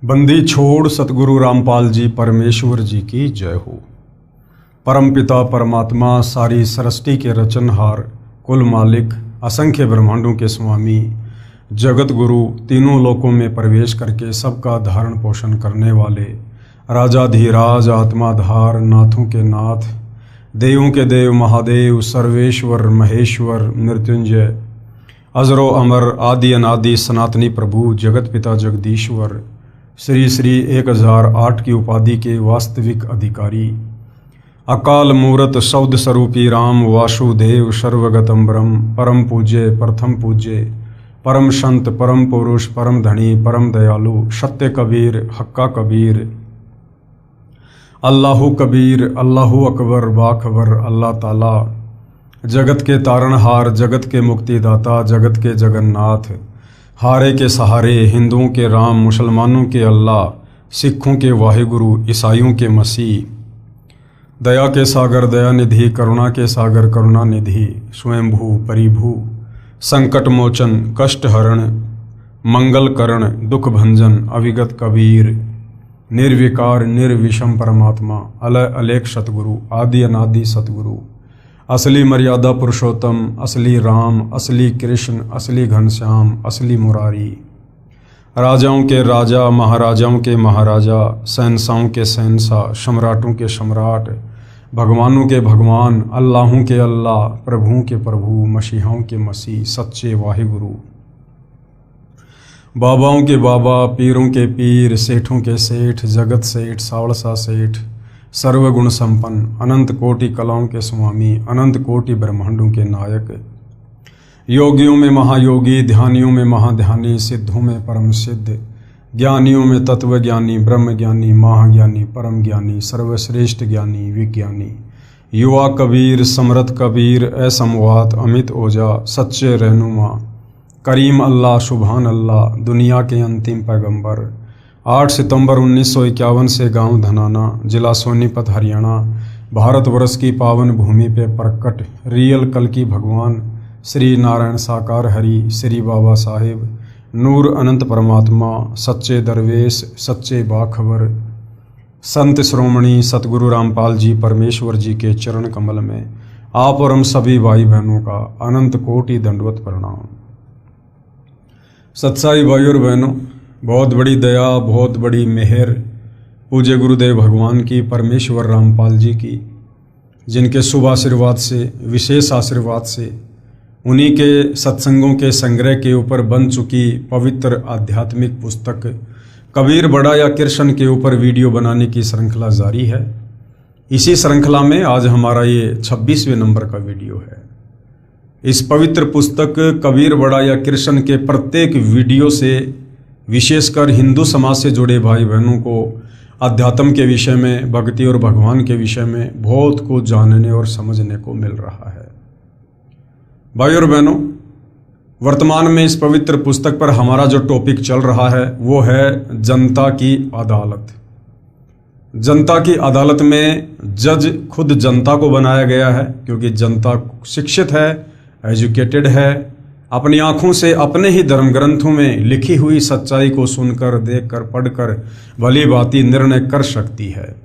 बंदी छोड़ सतगुरु रामपाल जी परमेश्वर जी की जय हो। परमपिता परमात्मा सारी सृष्टि के रचनहार, कुल मालिक, असंख्य ब्रह्मांडों के स्वामी, जगत गुरु, तीनों लोकों में प्रवेश करके सबका धारण पोषण करने वाले, राजाधिराज, आत्माधार, नाथों के नाथ, देवों के देव, महादेव, सर्वेश्वर, महेश्वर, मृत्युंजय, अजरो अमर, आदि अनादि, सनातनी प्रभु, जगत पिता जगदीश्वर, श्री श्री 1008 की उपाधि के वास्तविक अधिकारी, अकाल मूरत शब्द स्वरूपी राम वासुदेव, सर्वगतम ब्रह्म, परम पूज्य, प्रथम पूज्य, परम संत, परम पुरुष, परम धनी, परम दयालु, सत्य कबीर, हक्का कबीर, अल्लाहु कबीर, अल्लाहु अकबर, बाखबर, अल्लाह ताला, जगत के तारणहार, जगत के मुक्तिदाता, जगत के जगन्नाथ, हारे के सहारे, हिंदुओं के राम, मुसलमानों के अल्लाह, सिखों के वाहिगुरु, ईसाइयों के मसीह, दया के सागर दया निधि, करुणा के सागर करुणा निधि, स्वयंभू परिभू, संकट मोचन, कष्ट हरण, मंगल करण, दुख भंजन, अविगत कबीर, निर्विकार निर्विषम परमात्मा, अलय अलेख सतगुरु, आदि अनादि सतगुरु, असली मर्यादा पुरुषोत्तम, असली राम, असली कृष्ण, असली घनश्याम, असली मुरारी, राजाओं के राजा, महाराजाओं के महाराजा, शहंशाहों के शहंशाह, सम्राटों के सम्राट, भगवानों के भगवान, अल्लाहों के अल्लाह, प्रभुओं के प्रभु, मसीहाओं के मसीह, सच्चे वाहिगुरु, बाबाओं के बाबा, पीरों के पीर, सेठों के सेठ, जगत सेठ, सावड़सा सेठ, सर्वगुण संपन्न, अनंत कोटि कलाओं के स्वामी, अनंत कोटि ब्रह्मांडों के नायक, योगियों में महायोगी, ध्यानियों में महाध्यानी, सिद्धों में परम सिद्ध, ज्ञानियों में तत्वज्ञानी, ब्रह्म ज्ञानी, महाज्ञानी, परम ज्ञानी, सर्वश्रेष्ठ ज्ञानी, विज्ञानी, युवा कबीर, समरथ कबीर, असमवात, अमित ओझा, सच्चे रहनुमा, करीम अल्लाह, सुभान अल्लाह, दुनिया के अंतिम पैगंबर, 8 सितंबर 1951 से गांव धनाना, जिला सोनीपत, हरियाणा, भारतवर्ष की पावन भूमि पे प्रकट रियल कल की भगवान श्री नारायण साकार हरि, श्री बाबा साहेब, नूर अनंत परमात्मा, सच्चे दरवेश, सच्चे बाखबर, संत श्रोमणी सतगुरु रामपाल जी परमेश्वर जी के चरण कमल में आप और हम सभी भाई बहनों का अनंत कोटि दंडवत प्रणाम। सत्साई भाई और बहनों, बहुत बड़ी दया, बहुत बड़ी मेहर पूज्य गुरुदेव भगवान की, परमेश्वर रामपाल जी की, जिनके शुभ आशीर्वाद से, विशेष आशीर्वाद से, उन्हीं के सत्संगों के संग्रह के ऊपर बन चुकी पवित्र आध्यात्मिक पुस्तक कबीर बड़ा या कृष्ण के ऊपर वीडियो बनाने की श्रृंखला जारी है। इसी श्रृंखला में आज हमारा ये 26वें नंबर का वीडियो है। इस पवित्र पुस्तक कबीर बड़ा या कृष्ण के प्रत्येक वीडियो से विशेषकर हिंदू समाज से जुड़े भाई बहनों को अध्यात्म के विषय में, भक्ति और भगवान के विषय में बहुत कुछ जानने और समझने को मिल रहा है। भाई और बहनों, वर्तमान में इस पवित्र पुस्तक पर हमारा जो टॉपिक चल रहा है वो है जनता की अदालत। जनता की अदालत में जज खुद जनता को बनाया गया है, क्योंकि जनता शिक्षित है, एजुकेटेड है, अपनी आंखों से अपने ही धर्म ग्रंथों में लिखी हुई सच्चाई को सुनकर, देखकर, पढ़कर भली भांति निर्णय कर सकती है।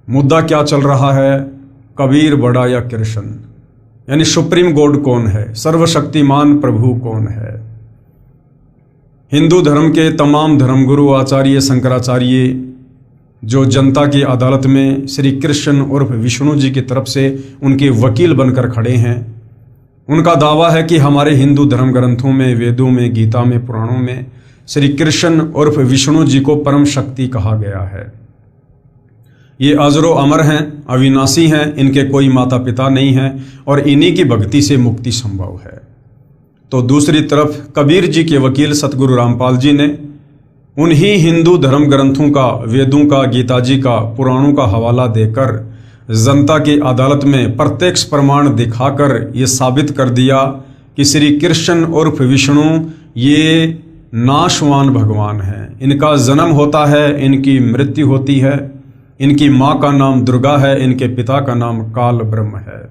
मुद्दा क्या चल रहा है? कबीर बड़ा या कृष्ण, यानी सुप्रीम गॉड कौन है, सर्वशक्तिमान प्रभु कौन है। हिंदू धर्म के तमाम धर्मगुरु आचार्य शंकराचार्य जो जनता की अदालत में श्री कृष्ण उर्फ विष्णु जी की तरफ से उनके वकील बनकर खड़े हैं, उनका दावा है कि हमारे हिंदू धर्म ग्रंथों में, वेदों में, गीता में, पुराणों में श्री कृष्ण उर्फ विष्णु जी को परम शक्ति कहा गया है। ये अजरो अमर हैं, अविनाशी हैं, इनके कोई माता पिता नहीं हैं और इन्हीं की भक्ति से मुक्ति संभव है। तो दूसरी तरफ कबीर जी के वकील सतगुरु रामपाल जी ने उन्हीं हिंदू धर्म ग्रंथों का, वेदों का, गीता जी का, पुराणों का हवाला देकर जनता की अदालत में प्रत्यक्ष प्रमाण दिखाकर ये साबित कर दिया कि श्री कृष्ण उर्फ विष्णु ये नाशवान भगवान हैं। इनका जन्म होता है, इनकी मृत्यु होती है, इनकी माँ का नाम दुर्गा है, इनके पिता का नाम काल ब्रह्म है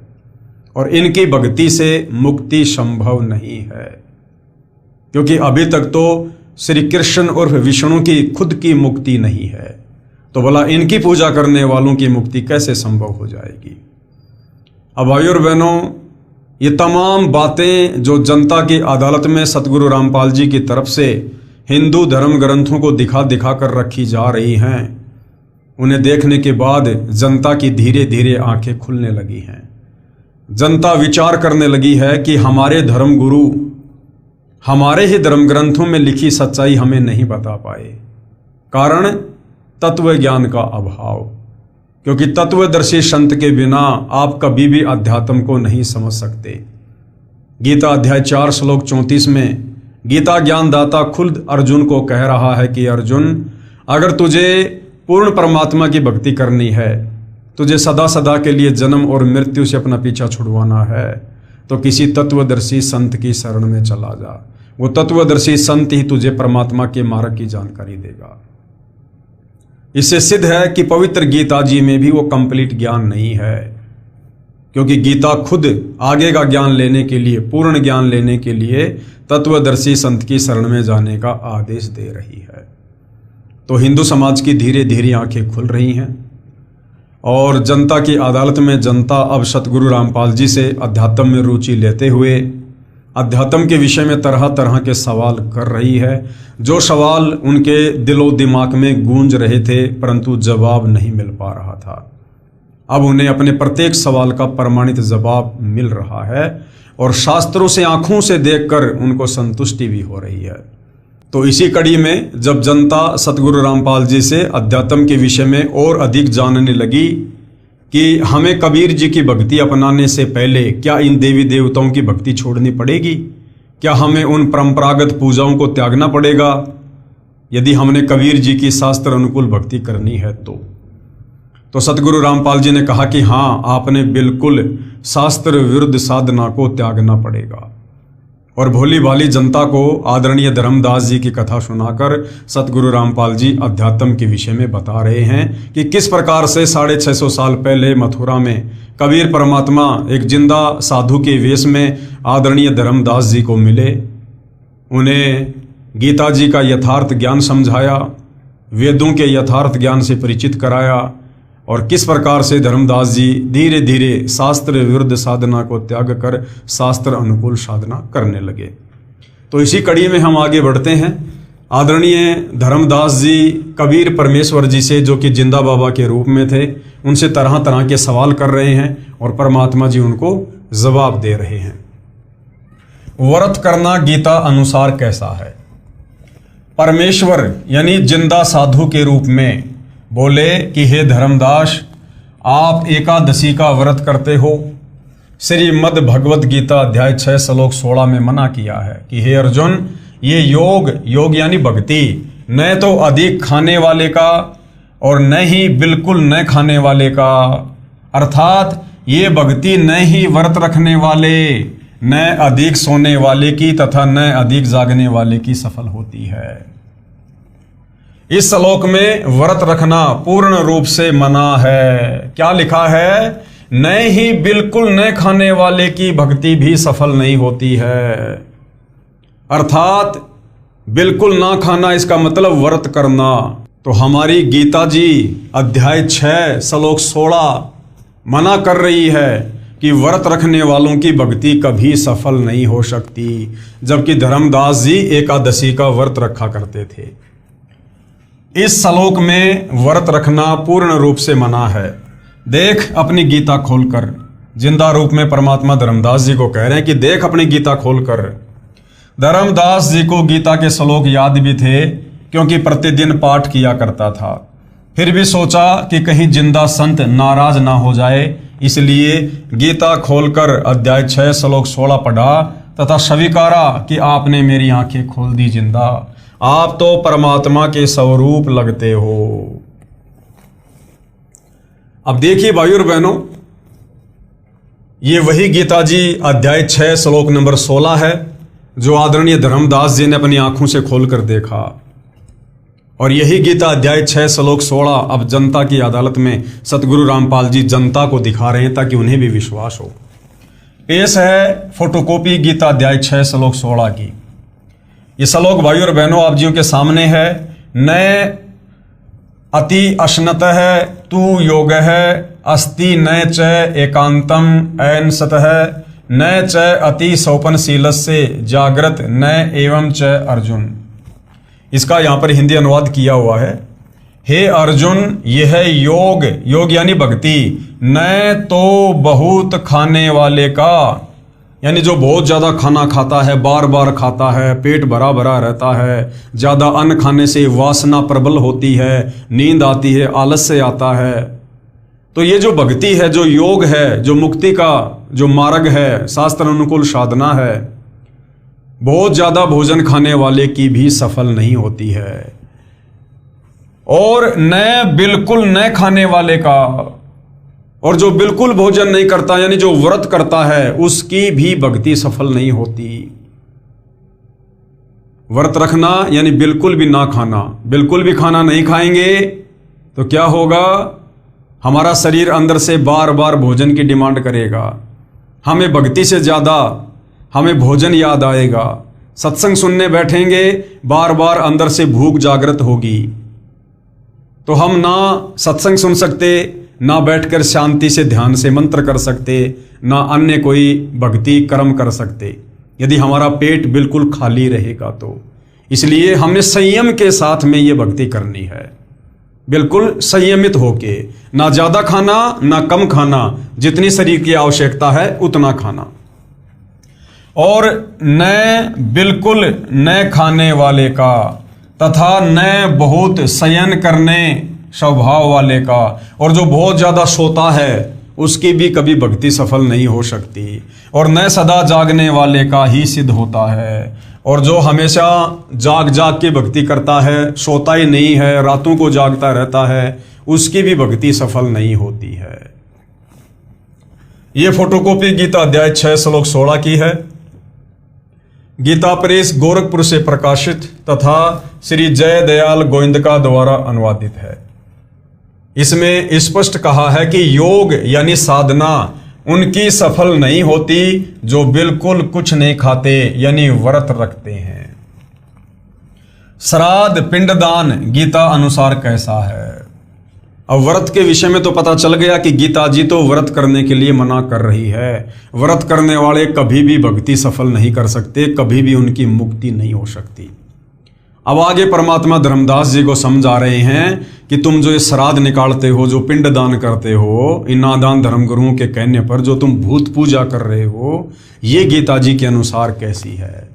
और इनकी भक्ति से मुक्ति संभव नहीं है, क्योंकि अभी तक तो श्री कृष्ण उर्फ विष्णु की खुद की मुक्ति नहीं है, तो भला इनकी पूजा करने वालों की मुक्ति कैसे संभव हो जाएगी। अब भाइयों और बहनों, ये तमाम बातें जो जनता की अदालत में सतगुरु रामपाल जी की तरफ से हिंदू धर्म ग्रंथों को दिखा दिखा कर रखी जा रही हैं, उन्हें देखने के बाद जनता की धीरे धीरे आंखें खुलने लगी हैं। जनता विचार करने लगी है कि हमारे धर्म गुरु हमारे ही धर्म ग्रंथों में लिखी सच्चाई हमें नहीं बता पाए। कारण तत्व ज्ञान का अभाव, क्योंकि तत्वदर्शी संत के बिना आप कभी भी अध्यात्म को नहीं समझ सकते। गीता अध्याय 4 श्लोक 34 में गीता ज्ञानदाता खुद अर्जुन को कह रहा है कि अर्जुन, अगर तुझे पूर्ण परमात्मा की भक्ति करनी है, तुझे सदा सदा के लिए जन्म और मृत्यु से अपना पीछा छुड़वाना है, तो किसी तत्वदर्शी संत की शरण में चला जा। वो तत्वदर्शी संत ही तुझे परमात्मा के मार्ग की जानकारी देगा। इससे सिद्ध है कि पवित्र गीता जी में भी वो कंप्लीट ज्ञान नहीं है, क्योंकि गीता खुद आगे का ज्ञान लेने के लिए, पूर्ण ज्ञान लेने के लिए तत्वदर्शी संत की शरण में जाने का आदेश दे रही है। तो हिंदू समाज की धीरे धीरे आंखें खुल रही हैं और जनता की अदालत में जनता अब सतगुरु रामपाल जी से अध्यात्म में रुचि लेते हुए अध्यात्म के विषय में तरह तरह के सवाल कर रही है। जो सवाल उनके दिलो दिमाग में गूंज रहे थे, परंतु जवाब नहीं मिल पा रहा था, अब उन्हें अपने प्रत्येक सवाल का प्रमाणित जवाब मिल रहा है और शास्त्रों से आंखों से देखकर उनको संतुष्टि भी हो रही है। तो इसी कड़ी में जब जनता सतगुरु रामपाल जी से अध्यात्म के विषय में और अधिक जानने लगी कि हमें कबीर जी की भक्ति अपनाने से पहले क्या इन देवी देवताओं की भक्ति छोड़नी पड़ेगी, क्या हमें उन परंपरागत पूजाओं को त्यागना पड़ेगा यदि हमने कबीर जी की शास्त्र अनुकूल भक्ति करनी है तो सतगुरु रामपाल जी ने कहा कि हाँ, आपने बिल्कुल शास्त्र विरुद्ध साधना को त्यागना पड़ेगा। और भोली भाली जनता को आदरणीय धर्मदास जी की कथा सुनाकर सतगुरु रामपाल जी अध्यात्म के विषय में बता रहे हैं कि किस प्रकार से 650 साल पहले मथुरा में कबीर परमात्मा एक जिंदा साधु के वेश में आदरणीय धर्मदास जी को मिले, उन्हें गीता जी का यथार्थ ज्ञान समझाया, वेदों के यथार्थ ज्ञान से परिचित कराया और किस प्रकार से धर्मदास जी धीरे धीरे शास्त्र विरुद्ध साधना को त्याग कर शास्त्र अनुकूल साधना करने लगे। तो इसी कड़ी में हम आगे बढ़ते हैं। आदरणीय धर्मदास जी कबीर परमेश्वर जी से, जो कि जिंदा बाबा के रूप में थे, उनसे तरह तरह के सवाल कर रहे हैं और परमात्मा जी उनको जवाब दे रहे हैं। व्रत करना गीता अनुसार कैसा है? परमेश्वर यानी जिंदा साधु के रूप में बोले कि हे धर्मदास, आप एकादशी का व्रत करते हो। श्रीमद् भगवत गीता अध्याय 6 श्लोक 16 में मना किया है कि हे अर्जुन, ये योग यानी भक्ति न तो अधिक खाने वाले का और न ही बिल्कुल न खाने वाले का, अर्थात ये भक्ति न ही व्रत रखने वाले, न अधिक सोने वाले की तथा न अधिक जागने वाले की सफल होती है। इस श्लोक में व्रत रखना पूर्ण रूप से मना है। क्या लिखा है? न ही बिल्कुल न खाने वाले की भक्ति भी सफल नहीं होती है। अर्थात बिल्कुल ना खाना, इसका मतलब व्रत करना। तो हमारी गीता जी अध्याय 6 श्लोक 16 मना कर रही है कि व्रत रखने वालों की भक्ति कभी सफल नहीं हो सकती, जबकि धर्मदास जी एकादशी का व्रत रखा करते थे। इस श्लोक में व्रत रखना पूर्ण रूप से मना है। देख अपनी गीता खोलकर, जिंदा रूप में परमात्मा धर्मदास जी को कह रहे हैं कि देख अपनी गीता खोलकर। धर्मदास जी को गीता के श्लोक याद भी थे, क्योंकि प्रतिदिन पाठ किया करता था। फिर भी सोचा कि कहीं जिंदा संत नाराज ना हो जाए, इसलिए गीता खोलकर अध्याय 6 श्लोक 16 पढ़ा तथा स्वीकारा कि आपने मेरी आंखें खोल दी जिंदा, आप तो परमात्मा के स्वरूप लगते हो। अब देखिए भाइयों और बहनों, ये वही गीता जी अध्याय 6 श्लोक नंबर 16 है जो आदरणीय धर्मदास जी ने अपनी आंखों से खोलकर देखा। और यही गीता अध्याय 6 श्लोक 16 अब जनता की अदालत में सतगुरु रामपाल जी जनता को दिखा रहे हैं ताकि उन्हें भी विश्वास हो। पेश है फोटोकॉपी गीता अध्याय 6 श्लोक 16 की। ये श्लोक भाई और बहनों आप जियों के सामने है। न अति अश्नत है तू योग है अस्ति न च एकांतम ऐन सतः न च अति सौपनशीलस्य जागृत न एवं च अर्जुन। इसका यहां पर हिंदी अनुवाद किया हुआ है। हे अर्जुन, यह योग, योग यानी भक्ति, न तो बहुत खाने वाले का, यानी जो बहुत ज्यादा खाना खाता है, बार बार खाता है, पेट भरा भरा रहता है, ज्यादा अन्न खाने से वासना प्रबल होती है, नींद आती है, आलस्य आता है। तो ये जो भक्ति है, जो योग है, जो मुक्ति का जो मार्ग है, शास्त्र अनुकूल साधना है, बहुत ज्यादा भोजन खाने वाले की भी सफल नहीं होती है। और न बिल्कुल न खाने वाले का, और जो बिल्कुल भोजन नहीं करता यानी जो व्रत करता है, उसकी भी भक्ति सफल नहीं होती। व्रत रखना यानी बिल्कुल भी ना खाना, बिल्कुल भी खाना नहीं खाएंगे तो क्या होगा, हमारा शरीर अंदर से बार बार भोजन की डिमांड करेगा। हमें भक्ति से ज्यादा हमें भोजन याद आएगा। सत्संग सुनने बैठेंगे, बार बार अंदर से भूख जागृत होगी, तो हम ना सत्संग सुन सकते, ना बैठकर शांति से ध्यान से मंत्र कर सकते, ना अन्य कोई भक्ति कर्म कर सकते, यदि हमारा पेट बिल्कुल खाली रहेगा तो। इसलिए हमने संयम के साथ में ये भक्ति करनी है, बिल्कुल संयमित होके, ना ज्यादा खाना ना कम खाना, जितनी शरीर की आवश्यकता है उतना खाना। और न बिल्कुल न खाने वाले का तथा न बहुत शयन करने स्वभाव वाले का, और जो बहुत ज्यादा सोता है उसकी भी कभी भक्ति सफल नहीं हो सकती। और न सदा जागने वाले का ही सिद्ध होता है, और जो हमेशा जाग जाग के भक्ति करता है, सोता ही नहीं है, रातों को जागता रहता है, उसकी भी भक्ति सफल नहीं होती है। ये फोटोकॉपी गीता अध्याय 6 श्लोक 16 की है। गीता प्रेस गोरखपुर से प्रकाशित तथा श्री जय दयाल गोविंदका द्वारा अनुवादित है। इसमें स्पष्ट कहा है कि योग यानी साधना उनकी सफल नहीं होती जो बिल्कुल कुछ नहीं खाते यानी व्रत रखते हैं। श्राद्ध पिंडदान गीता अनुसार कैसा है? अब व्रत के विषय में तो पता चल गया कि गीता जी तो व्रत करने के लिए मना कर रही है। व्रत करने वाले कभी भी भक्ति सफल नहीं कर सकते, कभी भी उनकी मुक्ति नहीं हो सकती। अब आगे परमात्मा धर्मदास जी को समझा रहे हैं कि तुम जो ये श्राद्ध निकालते हो, जो पिंड दान करते हो, इन नादान धर्मगुरुओं के कहने पर जो तुम भूत पूजा कर रहे हो, ये गीता जी के अनुसार कैसी है?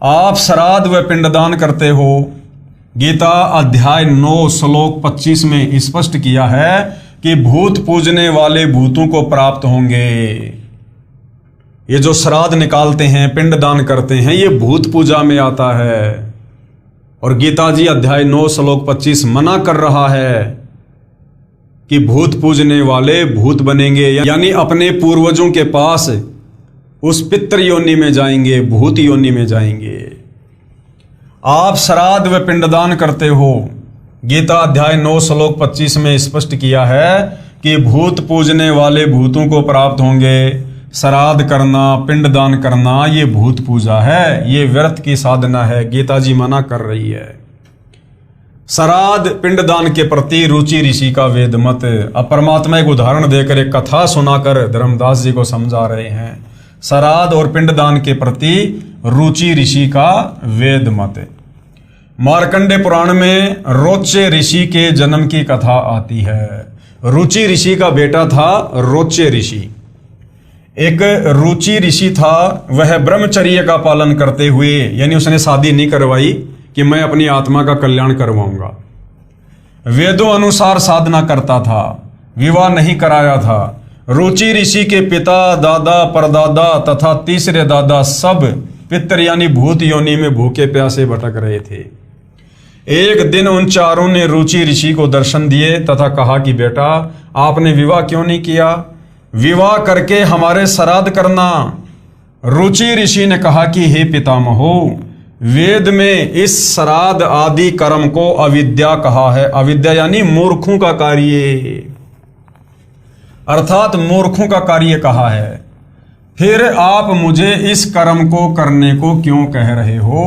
आप श्राद्ध व पिंडदान करते हो, गीता अध्याय 9 श्लोक 25 में स्पष्ट किया है कि भूत पूजने वाले भूतों को प्राप्त होंगे। ये जो श्राद्ध निकालते हैं, पिंडदान करते हैं, ये भूत पूजा में आता है। और गीता जी अध्याय 9 श्लोक 25 मना कर रहा है कि भूत पूजने वाले भूत बनेंगे, यानी अपने पूर्वजों के पास उस पितृ योनि में जाएंगे, भूत योनि में जाएंगे। आप श्राद्ध व पिंडदान करते हो, गीता अध्याय 9 श्लोक 25 में स्पष्ट किया है कि भूत पूजने वाले भूतों को प्राप्त होंगे। श्राद्ध करना, पिंडदान करना, ये भूत पूजा है, ये व्यर्थ की साधना है। गीता जी मना कर रही है। श्राद्ध पिंडदान के प्रति रुचि ऋषि का वेद मत। अब परमात्मा एक उदाहरण देकर, एक कथा सुनाकर धर्मदास जी को समझा रहे हैं। श्राद्ध और पिंडदान के प्रति रुचि ऋषि का वेद मत। मार्कंडे पुराण में रोचे ऋषि के जन्म की कथा आती है। रुचि ऋषि का बेटा था रोचे ऋषि। एक रुचि ऋषि था, वह ब्रह्मचर्य का पालन करते हुए, यानी उसने शादी नहीं करवाई कि मैं अपनी आत्मा का कल्याण करवाऊंगा। वेदों अनुसार साधना करता था, विवाह नहीं कराया था। रुचि ऋषि के पिता, दादा, परदादा तथा तीसरे दादा सब पितृ यानी भूत योनि में भूखे प्यासे भटक रहे थे। एक दिन उन चारों ने रुचि ऋषि को दर्शन दिए तथा कहा कि बेटा, आपने विवाह क्यों नहीं किया? विवाह करके हमारे श्राद्ध करना। रुचि ऋषि ने कहा कि हे पितामहो, वेद में इस श्राद्ध आदि कर्म को अविद्या कहा है। अविद्या यानी मूर्खों का कार्य, अर्थात मूर्खों का कार्य कहा है। फिर आप मुझे इस कर्म को करने को क्यों कह रहे हो?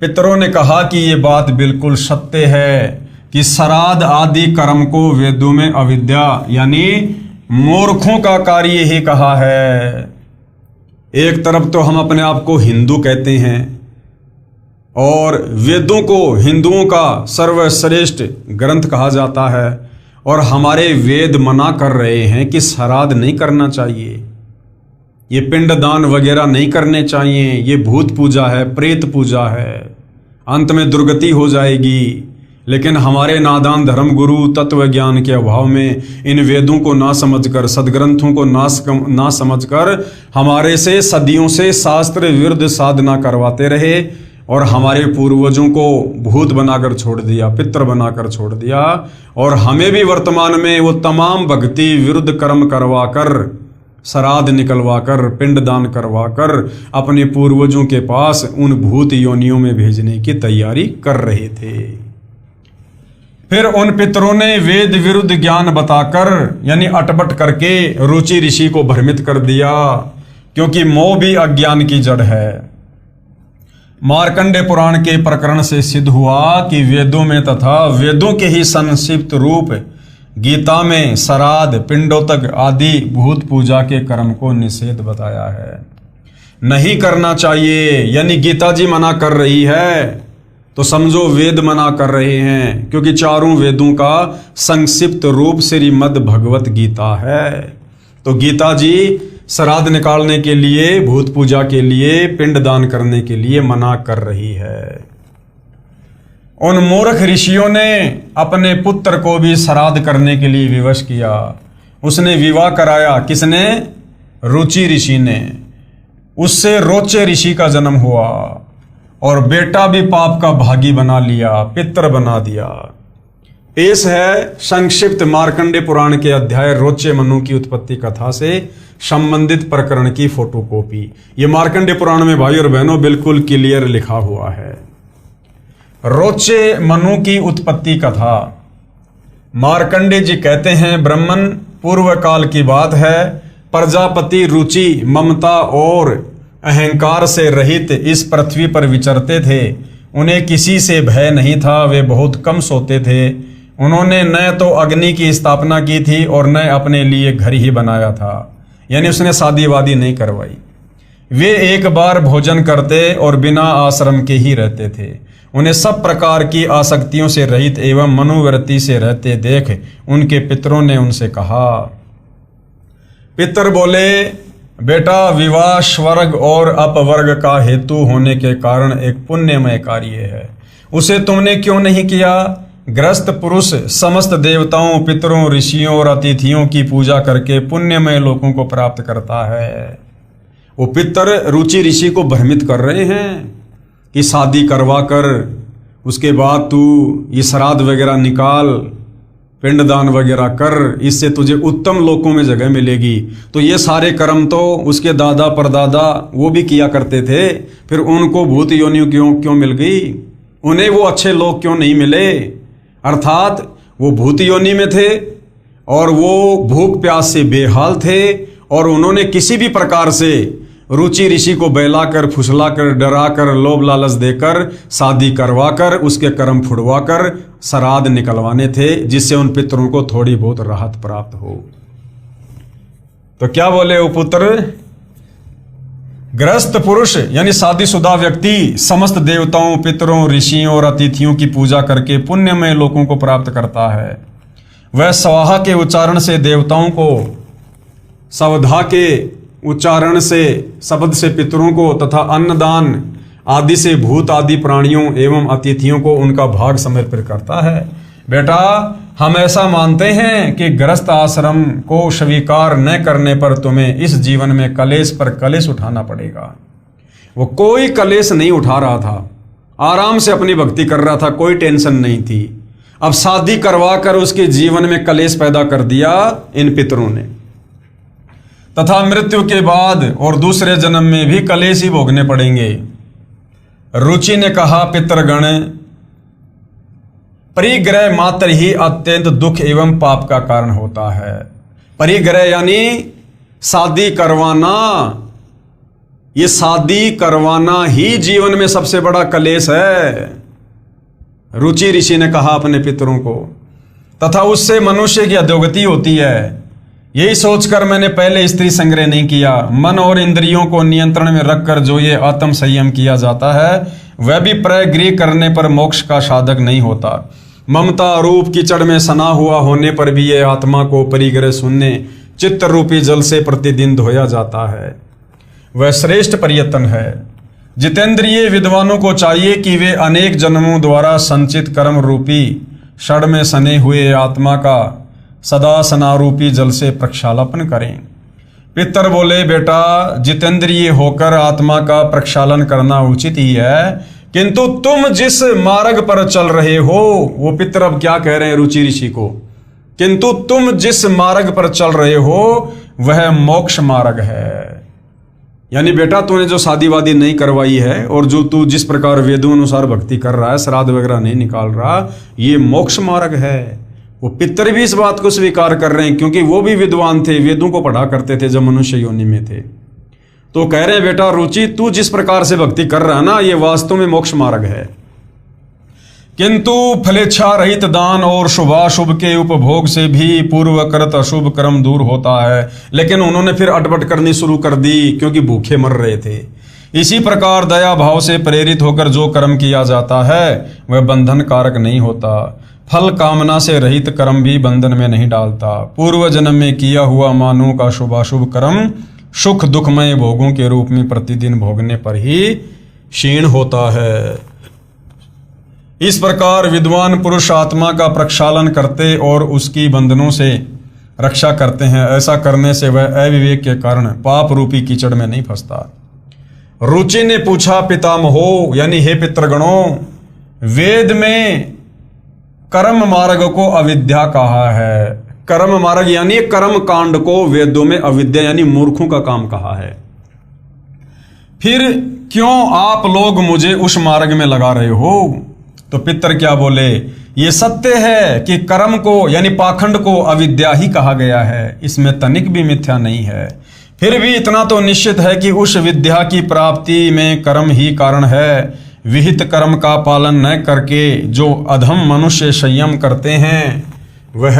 पितरों ने कहा कि ये बात बिल्कुल सत्य है कि श्राद्ध आदि कर्म को वेदों में अविद्या यानी मूर्खों का कार्य ही कहा है। एक तरफ तो हम अपने आप को हिंदू कहते हैं और वेदों को हिंदुओं का सर्वश्रेष्ठ ग्रंथ कहा जाता है, और हमारे वेद मना कर रहे हैं कि श्राद्ध नहीं करना चाहिए, ये पिंडदान वगैरह नहीं करने चाहिए, ये भूत पूजा है, प्रेत पूजा है, अंत में दुर्गति हो जाएगी। लेकिन हमारे नादान धर्म गुरु तत्व ज्ञान के अभाव में इन वेदों को ना समझकर, सदग्रंथों को ना समझकर हमारे से सदियों से शास्त्र विरुद्ध साधना करवाते रहे और हमारे पूर्वजों को भूत बनाकर छोड़ दिया, पितर बनाकर छोड़ दिया, और हमें भी वर्तमान में वो तमाम भक्ति विरुद्ध कर्म करवाकर, श्राद्ध निकलवाकर, पिंडदान करवाकर अपने पूर्वजों के पास उन भूत योनियों में भेजने की तैयारी कर रहे थे। फिर उन पितरों ने वेद विरुद्ध ज्ञान बताकर यानी अटपट करके रुचि ऋषि को भ्रमित कर दिया, क्योंकि मोह भी अज्ञान की जड़ है। मार्कंडे पुराण के प्रकरण से सिद्ध हुआ कि वेदों में तथा वेदों के ही संक्षिप्त रूप गीता में श्राद्ध, पिंडोतक आदि भूत पूजा के कर्म को निषेध बताया है, नहीं करना चाहिए। यानी गीता जी मना कर रही है तो समझो वेद मना कर रहे हैं, क्योंकि चारों वेदों का संक्षिप्त रूप श्रीमद् भगवत गीता है। तो गीता जी श्राद्ध निकालने के लिए, भूत पूजा के लिए, पिंडदान करने के लिए मना कर रही है। उन मूर्ख ऋषियों ने अपने पुत्र को भी श्राद्ध करने के लिए विवश किया। उसने विवाह कराया, किसने? रुचि ऋषि ने। उससे रोचे ऋषि का जन्म हुआ और बेटा भी पाप का भागी बना लिया, पितर बना दिया। पेश है संक्षिप्त मार्कंडे पुराण के अध्याय रोचे मनु की उत्पत्ति कथा से संबंधित प्रकरण की फोटोकॉपी। ये मार्कंडे पुराण में भाई और बहनों बिल्कुल क्लियर लिखा हुआ है। रोचे मनु की उत्पत्ति कथा। मार्कंडे जी कहते हैं, ब्राह्मण पूर्व काल की बात है, प्रजापति रुचि, ममता और अहंकार से रहित इस पृथ्वी पर विचरते थे। उन्हें किसी से भय नहीं था, वे बहुत कम सोते थे। उन्होंने न तो अग्नि की स्थापना की थी और न अपने लिए घर ही बनाया था, यानी उसने शादी वादी नहीं करवाई। वे एक बार भोजन करते और बिना आश्रम के ही रहते थे। उन्हें सब प्रकार की आसक्तियों से रहित एवं मनोवृत्ति से रहते देख उनके पितरों ने उनसे कहा। पितर बोले, बेटा, विवाह स्वर्ग और अपवर्ग का हेतु होने के कारण एक पुण्यमय कार्य है, उसे तुमने क्यों नहीं किया? ग्रस्त पुरुष समस्त देवताओं, पितरों, ऋषियों और अतिथियों की पूजा करके पुण्यमय लोगों को प्राप्त करता है। वो पितर रुचि ऋषि को भ्रमित कर रहे हैं कि शादी करवा कर उसके बाद तू ये श्राद्ध वगैरह निकाल, पिंडदान वगैरह कर, इससे तुझे उत्तम लोकों में जगह मिलेगी। तो ये सारे कर्म तो उसके दादा परदादा वो भी किया करते थे, फिर उनको भूत योनियों क्यों मिल गई? उन्हें वो अच्छे लोग क्यों नहीं मिले? अर्थात वो भूत योनि में थे और वो भूख प्यास से बेहाल थे, और उन्होंने किसी भी प्रकार से रुचि ऋषि को बहलाकर, फुसलाकर, डराकर, लोभ लालच देकर, शादी करवाकर, उसके कर्म फुड़वाकर श्राद्ध निकलवाने थे, जिससे उन पितरों को थोड़ी बहुत राहत प्राप्त हो। तो क्या बोले वो पुत्र? ग्रस्त पुरुष यानी शादीशुदा व्यक्ति समस्त देवताओं, पितरों, ऋषियों और अतिथियों की पूजा करके पुण्यमय लोगों को प्राप्त करता है। वह स्वाहा के उच्चारण से देवताओं को, सवधा के उच्चारण से शब्द से पितरों को तथा अन्नदान आदि से भूत आदि प्राणियों एवं अतिथियों को उनका भाग समर्पित करता है। बेटा, हम ऐसा मानते हैं कि गृहस्थ आश्रम को स्वीकार न करने पर तुम्हें इस जीवन में कलेश पर कलेश उठाना पड़ेगा। वो कोई कलेश नहीं उठा रहा था, आराम से अपनी भक्ति कर रहा था, कोई टेंशन नहीं थी। अब शादी करवा कर उसके जीवन में कलेश पैदा कर दिया इन पितरों ने, तथा मृत्यु के बाद और दूसरे जन्म में भी कलेश ही भोगने पड़ेंगे। रुचि ने कहा, पितरगण, परिग्रह मात्र ही अत्यंत दुख एवं पाप का कारण होता है। परिग्रह यानी शादी करवाना, ये शादी करवाना ही जीवन में सबसे बड़ा कलेश है, रुचि ऋषि ने कहा अपने पितरों को। तथा उससे मनुष्य की अधोगति होती है। यही सोचकर मैंने पहले स्त्री संग्रह नहीं किया। मन और इंद्रियों को नियंत्रण में रखकर जो ये आत्म संयम किया जाता है वह भी प्रगृह करने पर मोक्ष का साधक नहीं होता। ममता रूप कीचड़ में सना हुआ होने पर भी ये आत्मा को परिग्रह शून्य चित्त रूपी जल से प्रतिदिन धोया जाता है। वह श्रेष्ठ प्रयत्न है। जितेंद्रिय विद्वानों को चाहिए कि वे अनेक जन्मों द्वारा संचित कर्म रूपी षड में सने हुए आत्मा का सदा सनारूपी जल से प्रक्षालन करें। पितर बोले, बेटा जितेंद्रिय होकर आत्मा का प्रक्षालन करना उचित ही है, किंतु तुम जिस मार्ग पर चल रहे हो, वो पितर अब क्या कह रहे हैं रुचि ऋषि को, किंतु तुम जिस मार्ग पर चल रहे हो वह मोक्ष मार्ग है। यानी बेटा तूने जो शादी वादी नहीं करवाई है और जो तू जिस प्रकार वेदों अनुसार भक्ति कर रहा है, श्राद्ध वगैरह नहीं निकाल रहा, ये मोक्ष मार्ग है। वो पितर भी इस बात को स्वीकार कर रहे हैं क्योंकि वो भी विद्वान थे, वेदों को पढ़ा करते थे जब मनुष्य योनि में थे। तो कह रहे हैं बेटा रुचि तू जिस प्रकार से भक्ति कर रहा है ना, ये वास्तव में मोक्ष मार्ग है। किंतु फलेच्छा रहित दान और शुभाशुभ के उपभोग से भी पूर्वकृत अशुभ कर्म दूर होता है। लेकिन उन्होंने फिर अटपट करनी शुरू कर दी क्योंकि भूखे मर रहे थे। इसी प्रकार दया भाव से प्रेरित होकर जो कर्म किया जाता है वह बंधन कारक नहीं होता। फल कामना से रहित कर्म भी बंधन में नहीं डालता। पूर्व जन्म में किया हुआ मानव का शुभाशुभ कर्म सुख दुखमय भोगों के रूप में प्रतिदिन भोगने पर ही क्षीण होता है। इस प्रकार विद्वान पुरुष आत्मा का प्रक्षालन करते और उसकी बंधनों से रक्षा करते हैं। ऐसा करने से वह अविवेक के कारण पाप रूपी कीचड़ में नहीं फंसता। रुचि ने पूछा, पितामहो यानी हे पितृगणों, वेद में कर्म मार्ग को अविद्या कहा है। कर्म मार्ग यानी कर्म कांड को वेदों में अविद्या यानी मूर्खों का काम कहा है। फिर क्यों आप लोग मुझे उस मार्ग में लगा रहे हो? तो पितर क्या बोले, ये सत्य है कि कर्म को यानी पाखंड को अविद्या ही कहा गया है, इसमें तनिक भी मिथ्या नहीं है। फिर भी इतना तो निश्चित है कि उस विद्या की प्राप्ति में कर्म ही कारण है। विहित कर्म का पालन न करके जो अधम मनुष्य संयम करते हैं वह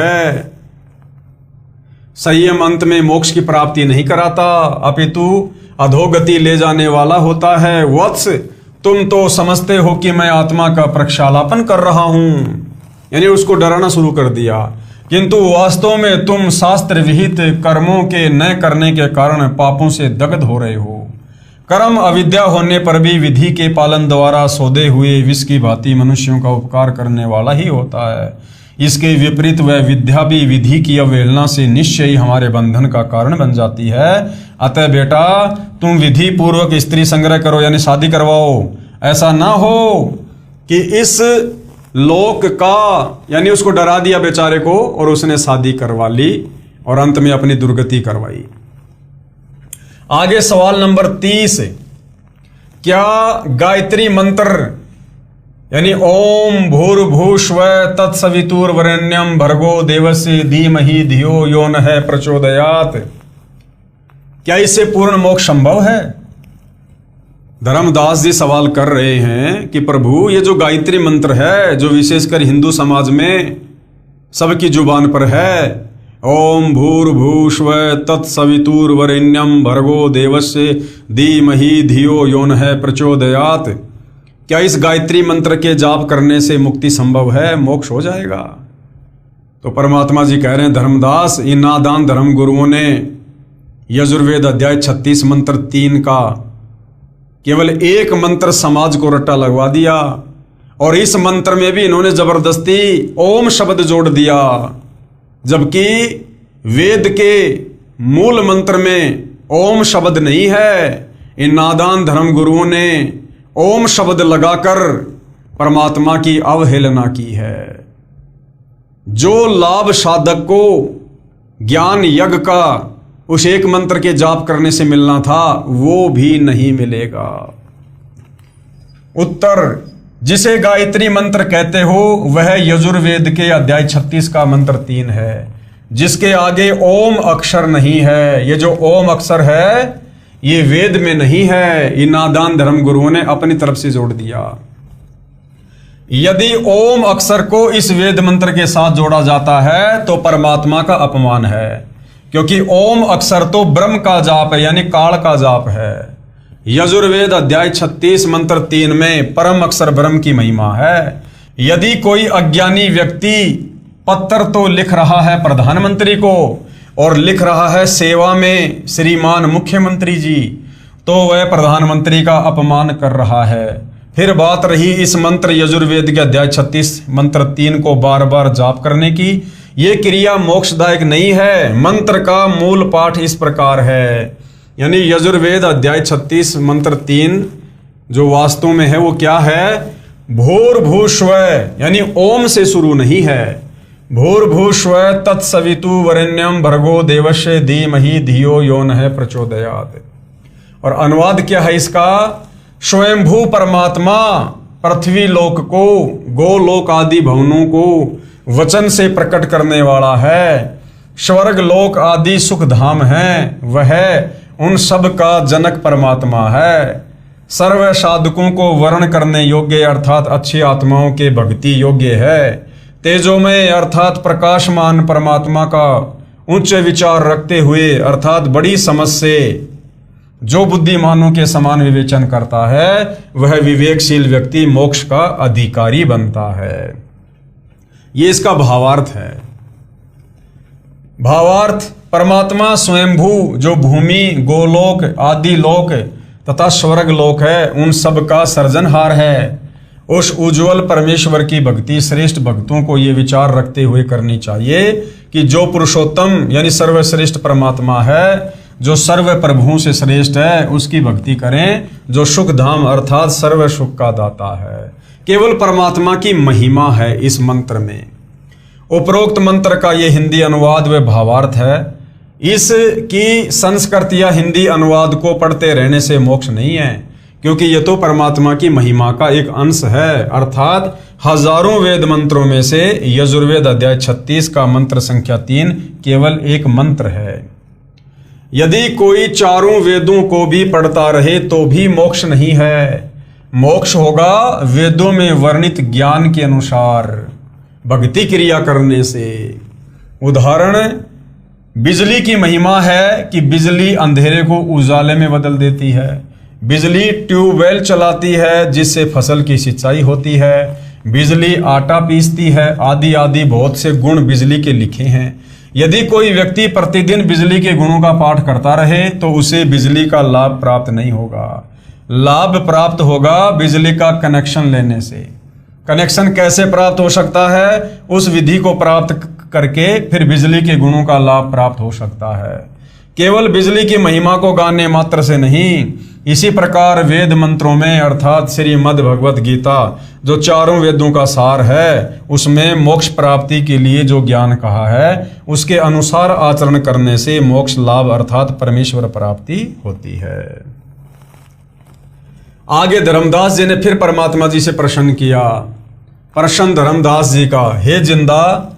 संयम अंत में मोक्ष की प्राप्ति नहीं कराता, अपितु अधोगति ले जाने वाला होता है। वत्स, तुम तो समझते हो कि मैं आत्मा का प्रक्षालन कर रहा हूं, यानी उसको डराना शुरू कर दिया, किंतु वास्तव में तुम शास्त्र विहित कर्मों के न करने के कारण पापों से दग्ध हो रहे हो। कर्म अविद्या होने पर भी विधि के पालन द्वारा सौदे हुए विष की भांति मनुष्यों का उपकार करने वाला ही होता है। इसके विपरीत वह विद्या भी विधि की अवहेलना से निश्चय ही हमारे बंधन का कारण बन जाती है। अतः बेटा तुम विधि पूर्वक स्त्री संग्रह करो यानी शादी करवाओ। ऐसा ना हो कि इस लोक का, यानी उसको डरा दिया बेचारे को और उसने शादी करवा ली और अंत में अपनी दुर्गति करवाई। आगे सवाल नंबर 30, क्या गायत्री मंत्र यानी ओम भूर्भुवस्सुवः तत्सवितुर्वरेण्यं भर्गो देवस्य धीमहि धियो यो नः प्रचोदयात्, क्या इससे पूर्ण मोक्ष संभव है? धर्मदास जी सवाल कर रहे हैं कि प्रभु ये जो गायत्री मंत्र है जो विशेषकर हिंदू समाज में सबकी जुबान पर है, ओम भूर्भुवस्सुवः तत्सवितुर्वरेण्यं भर्गो देवस्य धीमहि धियो यो नः प्रचोदयात्, क्या इस गायत्री मंत्र के जाप करने से मुक्ति संभव है, मोक्ष हो जाएगा? तो परमात्मा जी कह रहे हैं, धर्मदास इन नादान धर्म गुरुओं ने यजुर्वेद अध्याय 36 मंत्र 3 का केवल एक मंत्र समाज को रट्टा लगवा दिया और इस मंत्र में भी इन्होंने जबरदस्ती ओम शब्द जोड़ दिया, जबकि वेद के मूल मंत्र में ओम शब्द नहीं है। इन नादान धर्म गुरुओं ने ओम शब्द लगाकर परमात्मा की अवहेलना की है। जो लाभ साधक को ज्ञान यज्ञ का उस एक मंत्र के जाप करने से मिलना था वो भी नहीं मिलेगा। उत्तर, जिसे गायत्री मंत्र कहते हो वह यजुर्वेद के अध्याय 36 का मंत्र 3 है। जिसके आगे ओम अक्षर नहीं है। ये जो ओम अक्षर है ये वेद में नहीं है, ये नादान धर्म गुरुओं ने अपनी तरफ से जोड़ दिया। यदि ओम अक्षर को इस वेद मंत्र के साथ जोड़ा जाता है तो परमात्मा का अपमान है, क्योंकि ओम अक्षर तो ब्रह्म का जाप है, यानी काल का जाप है। यजुर्वेद अध्याय 36 मंत्र 3 में परम अक्षर ब्रह्म की महिमा है। यदि कोई अज्ञानी व्यक्ति पत्र तो लिख रहा है प्रधानमंत्री को और लिख रहा है सेवा में श्रीमान मुख्यमंत्री जी, तो वह प्रधानमंत्री का अपमान कर रहा है। फिर बात रही इस मंत्र यजुर्वेद के अध्याय 36 मंत्र 3 को बार बार जाप करने की, ये क्रिया मोक्षदायक नहीं है। मंत्र का मूल पाठ इस प्रकार है, यानी यजुर्वेद अध्याय 36 मंत्र 3 जो वास्तव में है वो क्या है? भूर्भुवस्व, यानी ओम से शुरू नहीं है। भूर्भुवस्व तत्सवितु वरेण्यम भर्गो देवस्य धीमहि धियो यो नः प्रचोदयात्। और अनुवाद क्या है इसका? स्वयंभू परमात्मा पृथ्वी लोक को, गोलोक आदि भवनों को वचन से प्रकट करने वाला है। स्वर्ग लोक आदि सुख धाम है, वह उन सब का जनक परमात्मा है। सर्व साधकों को वर्ण करने योग्य अर्थात अच्छी आत्माओं के भक्ति योग्य है। तेजोमय अर्थात प्रकाशमान परमात्मा का उच्च विचार रखते हुए अर्थात बड़ी समझ से जो बुद्धिमानों के समान विवेचन करता है वह विवेकशील व्यक्ति मोक्ष का अधिकारी बनता है। ये इसका भावार्थ है। भावार्थ, परमात्मा स्वयंभू जो भूमि, गोलोक आदि लोक तथा स्वर्ग लोक है उन सब का सर्जनहार है। उस उज्जवल परमेश्वर की भक्ति श्रेष्ठ भक्तों को ये विचार रखते हुए करनी चाहिए कि जो पुरुषोत्तम यानी सर्वश्रेष्ठ परमात्मा है, जो सर्व प्रभुओं से श्रेष्ठ है, उसकी भक्ति करें, जो सुख धाम अर्थात सर्व सुख का दाता है। केवल परमात्मा की महिमा है इस मंत्र में। उपरोक्त मंत्र का ये हिंदी अनुवाद व भावार्थ है। इसकी संस्कृत या हिंदी अनुवाद को पढ़ते रहने से मोक्ष नहीं है, क्योंकि ये तो परमात्मा की महिमा का एक अंश है। अर्थात हजारों वेद मंत्रों में से यजुर्वेद अध्याय 36 का मंत्र संख्या 3 केवल एक मंत्र है। यदि कोई चारों वेदों को भी पढ़ता रहे तो भी मोक्ष नहीं है। मोक्ष होगा वेदों में वर्णित ज्ञान के अनुसार भक्ति क्रिया करने से। उदाहरण, बिजली की महिमा है कि बिजली अंधेरे को उजाले में बदल देती है। बिजली ट्यूबवेल चलाती है जिससे फसल की सिंचाई होती है। बिजली आटा पीसती है, आदि आदि बहुत से गुण बिजली के लिखे हैं। यदि कोई व्यक्ति प्रतिदिन बिजली के गुणों का पाठ करता रहे तो उसे बिजली का लाभ प्राप्त नहीं होगा। लाभ प्राप्त होगा बिजली का कनेक्शन लेने से। कनेक्शन कैसे प्राप्त हो सकता है? उस विधि को प्राप्त करके फिर बिजली के गुणों का लाभ प्राप्त हो सकता है। केवल बिजली की महिमा को गाने मात्र से नहीं, इसी प्रकार वेद मंत्रों में अर्थात श्रीमद् भगवत गीता जो चारों वेदों का सार है उसमें मोक्ष प्राप्ति के लिए जो ज्ञान कहा है उसके अनुसार आचरण करने से मोक्ष लाभ अर्थात परमेश्वर प्राप्ति होती है। आगे धर्मदास जी ने फिर परमात्मा जी से प्रश्न किया। प्रश्न धर्मदास जी का, हे जिंदा,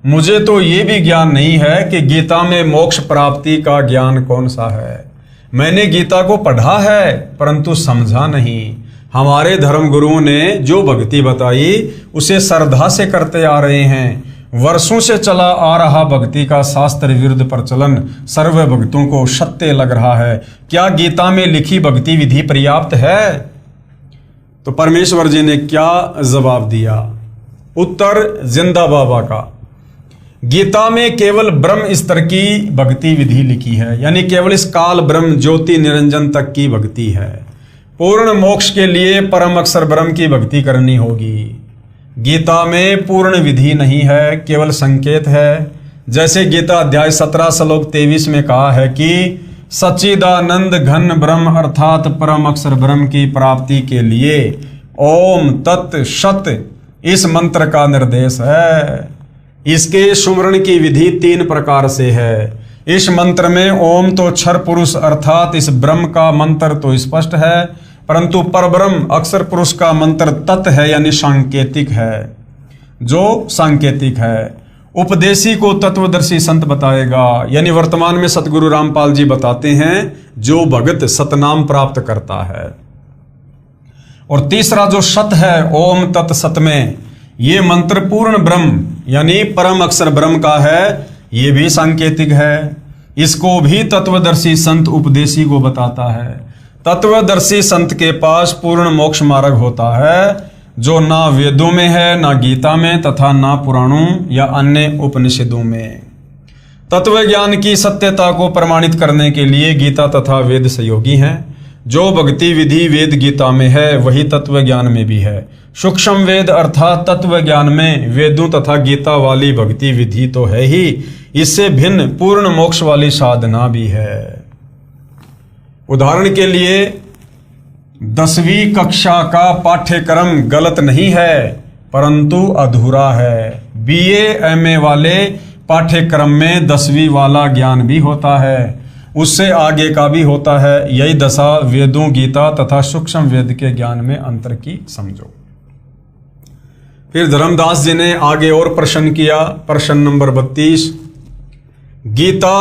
मुझे तो ये भी ज्ञान नहीं है कि गीता में मोक्ष प्राप्ति का ज्ञान कौन सा है। मैंने गीता को पढ़ा है परंतु समझा नहीं। हमारे धर्म गुरुओं ने जो भक्ति बताई उसे श्रद्धा से करते आ रहे हैं। वर्षों से चला आ रहा भक्ति का शास्त्र विरुद्ध प्रचलन सर्व भक्तों को सत्य लग रहा है। क्या गीता में लिखी भक्ति विधि पर्याप्त है? तो परमेश्वर जी ने क्या जवाब दिया? उत्तर जिंदा बाबा का, गीता में केवल ब्रह्म स्तर की भक्ति विधि लिखी है, यानी केवल इस काल ब्रह्म ज्योति निरंजन तक की भक्ति है। पूर्ण मोक्ष के लिए परम अक्षर ब्रह्म की भक्ति करनी होगी। गीता में पूर्ण विधि नहीं है, केवल संकेत है। जैसे गीता अध्याय 17 श्लोक 23 में कहा है कि सच्चिदानंद घन ब्रह्म अर्थात परम अक्षर ब्रह्म की प्राप्ति के लिए ओम तत् सत इस मंत्र का निर्देश है। इसके सुमरण की विधि 3 प्रकार से है। इस मंत्र में ओम तो क्षर पुरुष अर्थात इस ब्रह्म का मंत्र तो स्पष्ट है, परंतु परब्रह्म अक्षर पुरुष का मंत्र तत् है, यानी सांकेतिक है, जो सांकेतिक है। उपदेशी को तत्वदर्शी संत बताएगा। यानी वर्तमान में सतगुरु रामपाल जी बताते हैं जो भगत सतनाम प्राप्त करता है। और तीसरा जो सत है ओम तत् सत में, ये मंत्र पूर्ण ब्रह्म यानी परम अक्षर ब्रह्म का है, ये भी सांकेतिक है। इसको भी तत्वदर्शी संत उपदेशी को बताता है। तत्वदर्शी संत के पास पूर्ण मोक्ष मार्ग होता है जो ना वेदों में है, ना गीता में, तथा ना पुराणों या अन्य उपनिषदों में। तत्व ज्ञान की सत्यता को प्रमाणित करने के लिए गीता तथा वेद सहयोगी हैं। जो भक्ति विधि वेद गीता में है वही तत्व ज्ञान में भी है। सूक्ष्म वेद अर्थात तत्व ज्ञान में वेदों तथा गीता वाली भक्ति विधि तो है ही, इससे भिन्न पूर्ण मोक्ष वाली साधना भी है। उदाहरण के लिए 10वीं कक्षा का पाठ्यक्रम गलत नहीं है परंतु अधूरा है। बीए एमए वाले पाठ्यक्रम में 10वीं वाला ज्ञान भी होता है, उससे आगे का भी होता है। यही दशा वेदों गीता तथा सूक्ष्म वेद के ज्ञान में अंतर की समझो। फिर धर्मदास जी ने आगे और प्रश्न किया, प्रश्न नंबर 32, गीता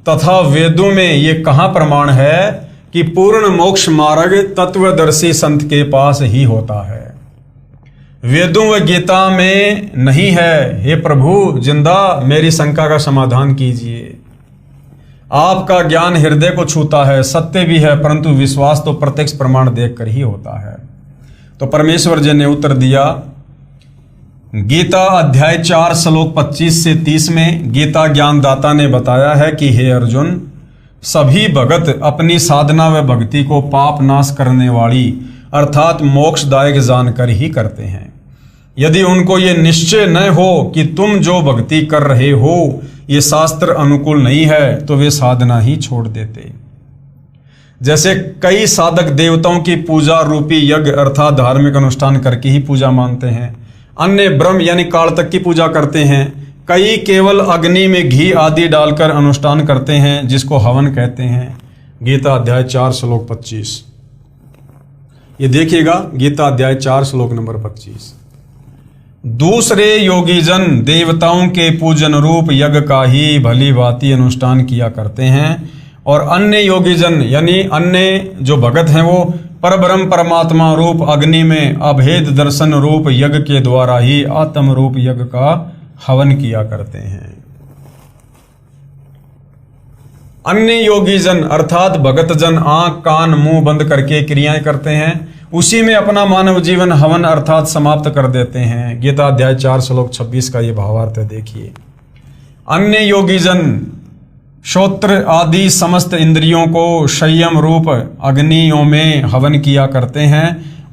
तथा वेदों में ये कहाँ प्रमाण है कि पूर्ण मोक्ष मार्ग तत्वदर्शी संत के पास ही होता है? वेदों व गीता में नहीं है। हे प्रभु जिंदा मेरी शंका का समाधान कीजिए। आपका ज्ञान हृदय को छूता है, सत्य भी है, परंतु विश्वास तो प्रत्यक्ष प्रमाण देखकर ही होता है। तो परमेश्वर जी ने उत्तर दिया, गीता अध्याय 4 श्लोक 25 से 30 में गीता ज्ञानदाता ने बताया है कि हे अर्जुन, सभी भगत अपनी साधना व भक्ति को पाप नाश करने वाली अर्थात मोक्षदायक जानकर ही करते हैं। यदि उनको ये निश्चय न हो कि तुम जो भक्ति कर रहे हो ये शास्त्र अनुकूल नहीं है तो वे साधना ही छोड़ देते। जैसे कई साधक देवताओं की पूजा रूपी यज्ञ अर्थात धार्मिक अनुष्ठान करके ही पूजा मानते हैं, अन्य ब्रह्म यानी काल तक की पूजा करते हैं, कई केवल अग्नि में घी आदि डालकर अनुष्ठान करते हैं जिसको हवन कहते हैं। गीता अध्याय 4 श्लोक 25। ये देखिएगा गीता अध्याय 4 श्लोक नंबर 25। दूसरे योगीजन देवताओं के पूजन रूप यज्ञ का ही भली भांति अनुष्ठान किया करते हैं और अन्य योगीजन यानी अन्य जो भगत हैं वो परब्रह्म परमात्मा रूप अग्नि में अभेद दर्शन रूप यज्ञ के द्वारा ही आत्म रूप यज्ञ का हवन किया करते हैं। अन्य योगीजन अर्थात भगतजन आंख कान मुंह बंद करके क्रियाएं करते हैं, उसी में अपना मानव जीवन हवन अर्थात समाप्त कर देते हैं। गीता अध्याय 4 श्लोक 26 का ये भावार्थ है। देखिए, अन्य योगीजन श्रोत्र आदि समस्त इंद्रियों को संयम रूप अग्नियों में हवन किया करते हैं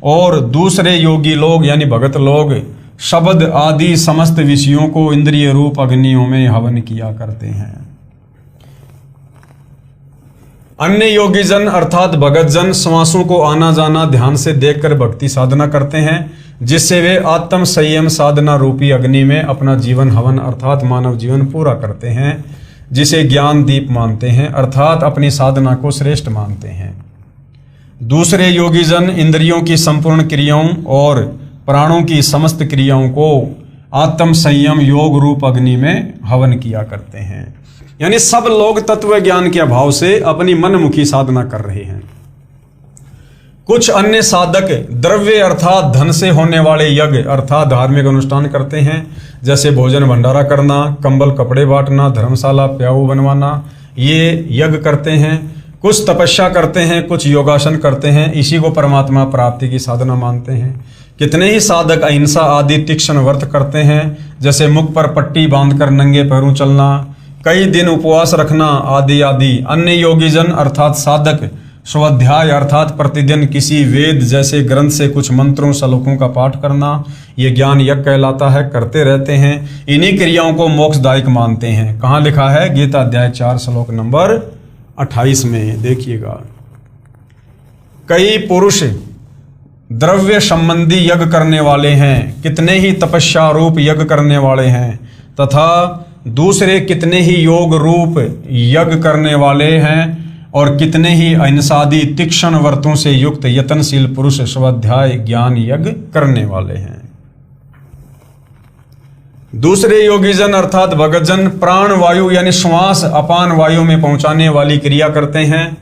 और दूसरे योगी लोग यानी भगत लोग शब्द आदि समस्त विषयों को इंद्रिय रूप अग्नियों में हवन किया करते हैं। अन्य योगीजन अर्थात भगतजन श्वासों को आना जाना ध्यान से देखकर भक्ति साधना करते हैं जिससे वे आत्म संयम साधना रूपी अग्नि में अपना जीवन हवन अर्थात मानव जीवन पूरा करते हैं, जिसे ज्ञान दीप मानते हैं अर्थात अपनी साधना को श्रेष्ठ मानते हैं। दूसरे योगीजन इंद्रियों की संपूर्ण क्रियाओं और प्राणों की समस्त क्रियाओं को आत्म संयम योग रूप अग्नि में हवन किया करते हैं। यानी सब लोग तत्व ज्ञान के अभाव से अपनी मनमुखी साधना कर रहे हैं। कुछ अन्य साधक द्रव्य अर्थात धन से होने वाले यज्ञ अर्थात धार्मिक अनुष्ठान करते हैं, जैसे भोजन भंडारा करना, कंबल कपड़े बांटना, धर्मशाला प्याऊ बनवाना, ये यज्ञ करते हैं। कुछ तपस्या करते हैं, कुछ योगासन करते हैं, इसी को परमात्मा प्राप्ति की साधना मानते हैं। कितने ही साधक अहिंसा आदि तीक्ष्ण व्रत करते हैं, जैसे मुख पर पट्टी बांधकर नंगे पैरों चलना, कई दिन उपवास रखना आदि आदि। अन्य योगीजन अर्थात साधक स्वाध्याय अर्थात प्रतिदिन किसी वेद जैसे ग्रंथ से कुछ मंत्रों श्लोकों का पाठ करना, ये ज्ञान यज्ञ कहलाता है, करते रहते हैं। इन्हीं क्रियाओं को मोक्षदायक मानते हैं। कहाँ लिखा है? गीता अध्याय 4 श्लोक नंबर 28 में देखिएगा। कई पुरुष द्रव्य संबंधी यज्ञ करने वाले हैं, कितने ही तपस्या रूप यज्ञ करने वाले हैं, तथा दूसरे कितने ही योग रूप यज्ञ करने वाले हैं और कितने ही अहिंसादि तीक्ष्ण व्रतों से युक्त यत्नशील पुरुष स्वाध्याय ज्ञान यज्ञ करने वाले हैं। दूसरे योगीजन अर्थात भगतजन प्राण वायु यानी श्वास अपान वायु में पहुंचाने वाली क्रिया करते हैं।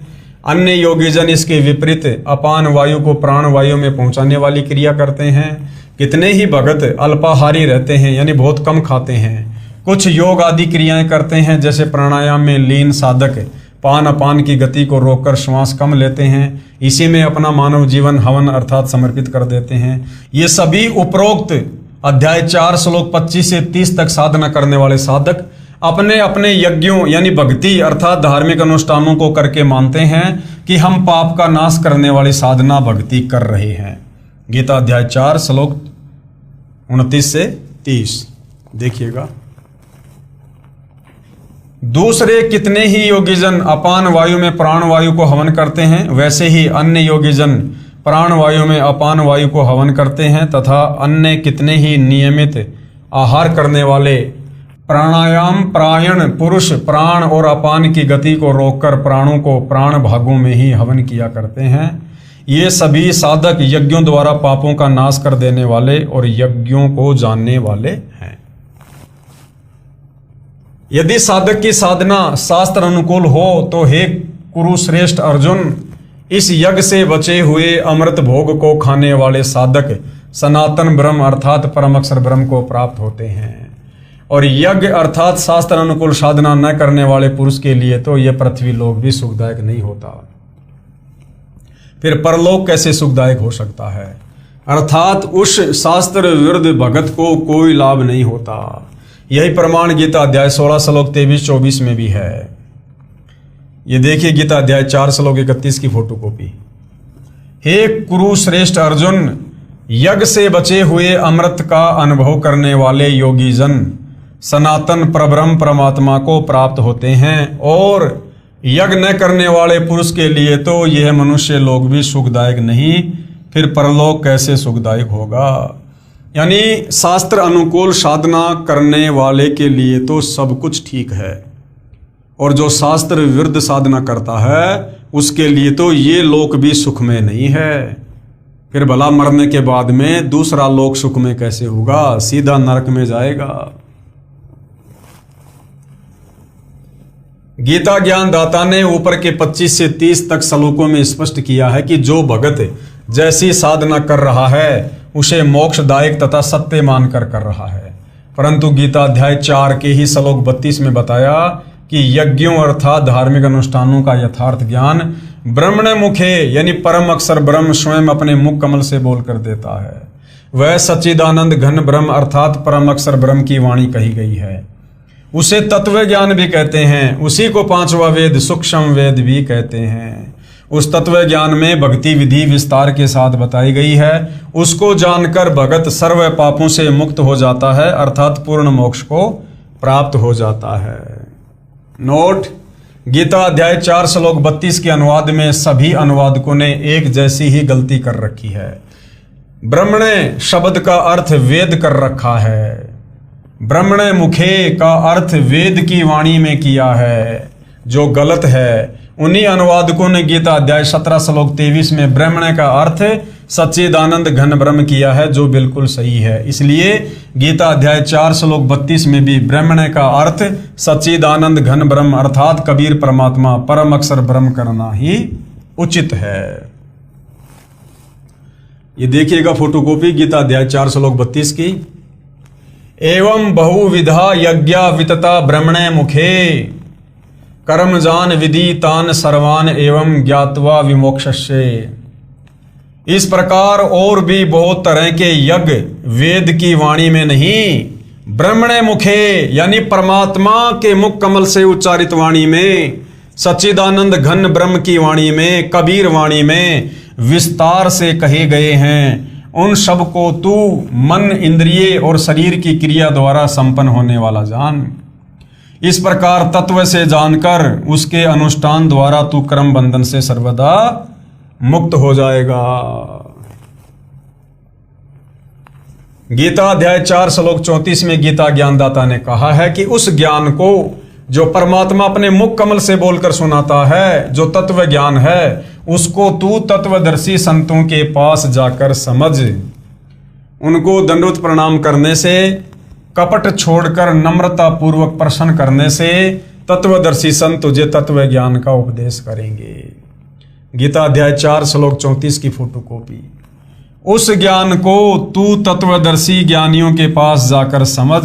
अन्य योगीजन इसके विपरीत अपान वायु को प्राण वायु में पहुंचाने वाली क्रिया करते हैं। कितने ही भगत अल्पाहारी रहते हैं यानी बहुत कम खाते हैं। कुछ योग आदि क्रियाएं करते हैं, जैसे प्राणायाम में लीन साधक पान अपान की गति को रोककर श्वास कम लेते हैं, इसी में अपना मानव जीवन हवन अर्थात समर्पित कर देते हैं। ये सभी उपरोक्त अध्याय 4 श्लोक 25 से 30 तक साधना करने वाले साधक अपने अपने यज्ञों यानी भक्ति अर्थात धार्मिक अनुष्ठानों को करके मानते हैं कि हम पाप का नाश करने वाली साधना भक्ति कर रहे हैं। गीता अध्याय 4 श्लोक 29 से 30 देखिएगा। दूसरे कितने ही योगीजन अपान वायु में प्राण वायु को हवन करते हैं, वैसे ही अन्य योगीजन प्राण वायु में अपान वायु को हवन करते हैं, तथा अन्य कितने ही नियमित आहार करने वाले प्राणायाम प्रायण पुरुष प्राण और अपान की गति को रोककर प्राणों को प्राण भागों में ही हवन किया करते हैं। ये सभी साधक यज्ञों द्वारा पापों का नाश कर देने वाले और यज्ञों को जानने वाले हैं। यदि साधक की साधना शास्त्र अनुकूल हो तो हे कुरुश्रेष्ठ अर्जुन, इस यज्ञ से बचे हुए अमृत भोग को खाने वाले साधक सनातन ब्रह्म अर्थात परम अक्षर ब्रह्म को प्राप्त होते हैं। और यज्ञ अर्थात शास्त्र अनुकूल साधना न करने वाले पुरुष के लिए तो यह पृथ्वी लोक भी सुखदायक नहीं होता, फिर परलोक कैसे सुखदायक हो सकता है। अर्थात उस शास्त्र विरुद्ध भगत को कोई लाभ नहीं होता। यही प्रमाण गीता अध्याय 16 श्लोक 23-24 में भी है। ये देखिए गीता अध्याय 4 श्लोक 31 की फोटोकॉपी। हे कुरुश्रेष्ठ अर्जुन, यज्ञ से बचे हुए अमृत का अनुभव करने वाले योगीजन सनातन परब्रह्म परमात्मा को प्राप्त होते हैं, और यज्ञ न करने वाले पुरुष के लिए तो यह मनुष्य लोक भी सुखदायक नहीं, फिर परलोक कैसे सुखदायक होगा। यानी शास्त्र अनुकूल साधना करने वाले के लिए तो सब कुछ ठीक है, और जो शास्त्र विरुद्ध साधना करता है उसके लिए तो ये लोक भी सुखमय नहीं है। फिर भला मरने के बाद में दूसरा लोक सुखमय कैसे होगा, सीधा नरक में जाएगा। गीता ज्ञान दाता ने ऊपर के 25 से 30 तक श्लोकों में स्पष्ट किया है कि जो भगत जैसी साधना कर रहा है उसे मोक्षदायक तथा सत्य मानकर कर रहा है। परंतु गीता अध्याय 4 के ही श्लोक 32 में बताया कि यज्ञों अर्थात धार्मिक अनुष्ठानों का यथार्थ ज्ञान ब्रह्मण मुखे यानी परम अक्षर ब्रह्म स्वयं अपने मुख कमल से बोलकर देता है। वह सच्चिदानंद घन ब्रह्म अर्थात परम अक्षर ब्रह्म की वाणी कही गई है। उसे तत्व ज्ञान भी कहते हैं, उसी को 5वां वेद सूक्ष्म वेद भी कहते हैं। उस तत्व ज्ञान में भक्ति विधि विस्तार के साथ बताई गई है। उसको जानकर भगत सर्व पापों से मुक्त हो जाता है अर्थात पूर्ण मोक्ष को प्राप्त हो जाता है। नोट, गीता अध्याय 4 श्लोक 32 के अनुवाद में सभी अनुवादकों ने एक जैसी ही गलती कर रखी है। ब्रह्मणे शब्द का अर्थ वेद कर रखा है। ब्रह्मणे मुखे का अर्थ वेद की वाणी में किया है, जो गलत है। उन्हीं अनुवादकों ने गीता अध्याय 17 श्लोक 23 में ब्रह्मणे का अर्थ सच्चिदानंद घन ब्रह्म किया है, जो बिल्कुल सही है। इसलिए गीता अध्याय 4 श्लोक 32 में भी ब्रह्मणे का अर्थ सच्चिदानंद घन ब्रह्म अर्थात कबीर परमात्मा परम अक्षर ब्रह्म करना ही उचित है। ये देखिएगा फोटोकॉपी गीता अध्याय 4 श्लोक 32 की। एवं बहुविधा यज्ञा वितता ब्रह्मणे मुखे कर्म जान विधि तान सर्वान एवं ज्ञात्वा विमोक्षस्य। इस प्रकार और भी बहुत तरह के यज्ञ वेद की वाणी में नहीं, ब्रह्मणे मुखे यानी परमात्मा के मुख कमल से उच्चारित वाणी में, सच्चिदानंद घन ब्रह्म की वाणी में, कबीर वाणी में विस्तार से कहे गए हैं। उन सब को तू मन इंद्रिय और शरीर की क्रिया द्वारा संपन्न होने वाला जान। इस प्रकार तत्व से जानकर उसके अनुष्ठान द्वारा तू कर्म बंधन से सर्वदा मुक्त हो जाएगा। गीता अध्याय 4 श्लोक 34 में गीता ज्ञानदाता ने कहा है कि उस ज्ञान को जो परमात्मा अपने मुख कमल से बोलकर सुनाता है, जो तत्व ज्ञान है, उसको तू तत्वदर्शी संतों के पास जाकर समझ। उनको दंडवत प्रणाम करने से कपट छोड़कर नम्रता पूर्वक प्रश्न करने से तत्वदर्शी संत तुझे तत्व ज्ञान का उपदेश करेंगे। गीता अध्याय 4 श्लोक 34 की फोटोकॉपी। उस ज्ञान को तू तत्वदर्शी ज्ञानियों के पास जाकर समझ।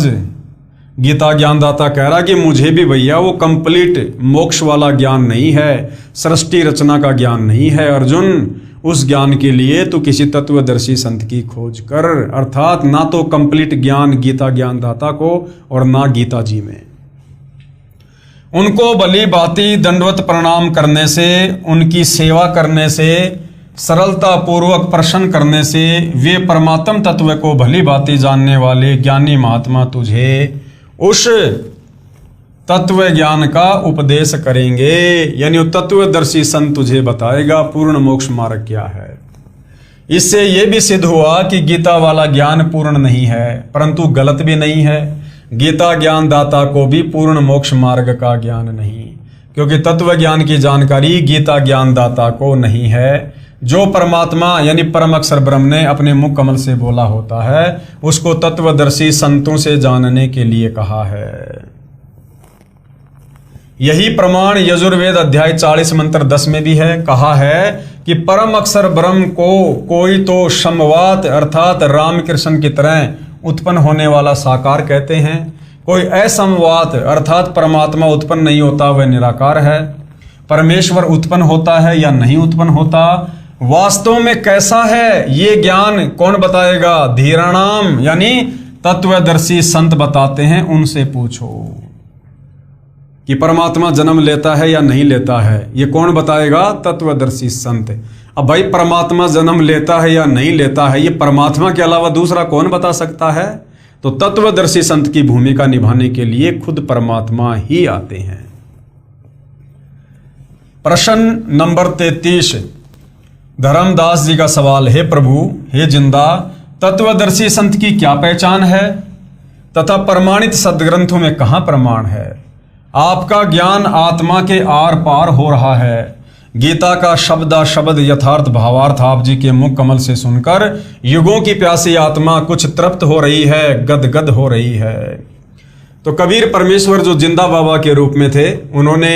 गीता ज्ञानदाता कह रहा कि मुझे भी भैया वो कंप्लीट मोक्ष वाला ज्ञान नहीं है, सृष्टि रचना का ज्ञान नहीं है अर्जुन। उस ज्ञान के लिए तू किसी तत्वदर्शी संत की खोज कर, अर्थात ना तो कंप्लीट ज्ञान गीता ज्ञानदाता को और ना गीता जी में। उनको भली भांति दंडवत प्रणाम करने से, उनकी सेवा करने से, सरलता पूर्वक प्रश्न करने से वे परमात्म तत्व को भली भांति जानने वाले ज्ञानी महात्मा तुझे उस तत्व ज्ञान का उपदेश करेंगे। यानी वो तत्वदर्शी संत तुझे बताएगा पूर्ण मोक्ष मार्ग क्या है। इससे यह भी सिद्ध हुआ कि गीता वाला ज्ञान पूर्ण नहीं है, परंतु गलत भी नहीं है। गीता ज्ञानदाता को भी पूर्ण मोक्ष मार्ग का ज्ञान नहीं, क्योंकि तत्व ज्ञान की जानकारी गीता ज्ञानदाता को नहीं है। जो परमात्मा यानी परम अक्षर ब्रह्म ने अपने मुख कमल से बोला होता है, उसको तत्वदर्शी संतों से जानने के लिए कहा है। यही प्रमाण यजुर्वेद अध्याय 40 मंत्र 10 में भी है। कहा है कि परम अक्षर ब्रह्म को कोई तो समवात अर्थात रामकृष्ण की तरह उत्पन्न होने वाला साकार कहते हैं, कोई असमवात अर्थात परमात्मा उत्पन्न नहीं होता, वह निराकार है। परमेश्वर उत्पन्न होता है या नहीं उत्पन्न होता, वास्तव में कैसा है ये ज्ञान कौन बताएगा? धीराणाम यानी तत्वदर्शी संत बताते हैं, उनसे पूछो कि परमात्मा जन्म लेता है या नहीं लेता है, ये कौन बताएगा? तत्वदर्शी संत। अब भाई परमात्मा जन्म लेता है या नहीं लेता है, ये परमात्मा के अलावा दूसरा कौन बता सकता है? तो तत्वदर्शी संत की भूमिका निभाने के लिए खुद परमात्मा ही आते हैं। प्रश्न नंबर 33 धर्मदास जी का सवाल है, प्रभु हे जिंदा, तत्वदर्शी संत की क्या पहचान है तथा प्रमाणित सदग्रंथों में कहां प्रमाण है? आपका ज्ञान आत्मा के आर पार हो रहा है। गीता का शब्दा शब्द यथार्थ भावार्थ आप जी के मुख कमल से सुनकर युगों की प्यासी आत्मा कुछ तृप्त हो रही है, गदगद हो रही है। तो कबीर परमेश्वर जो जिंदा बाबा के रूप में थे, उन्होंने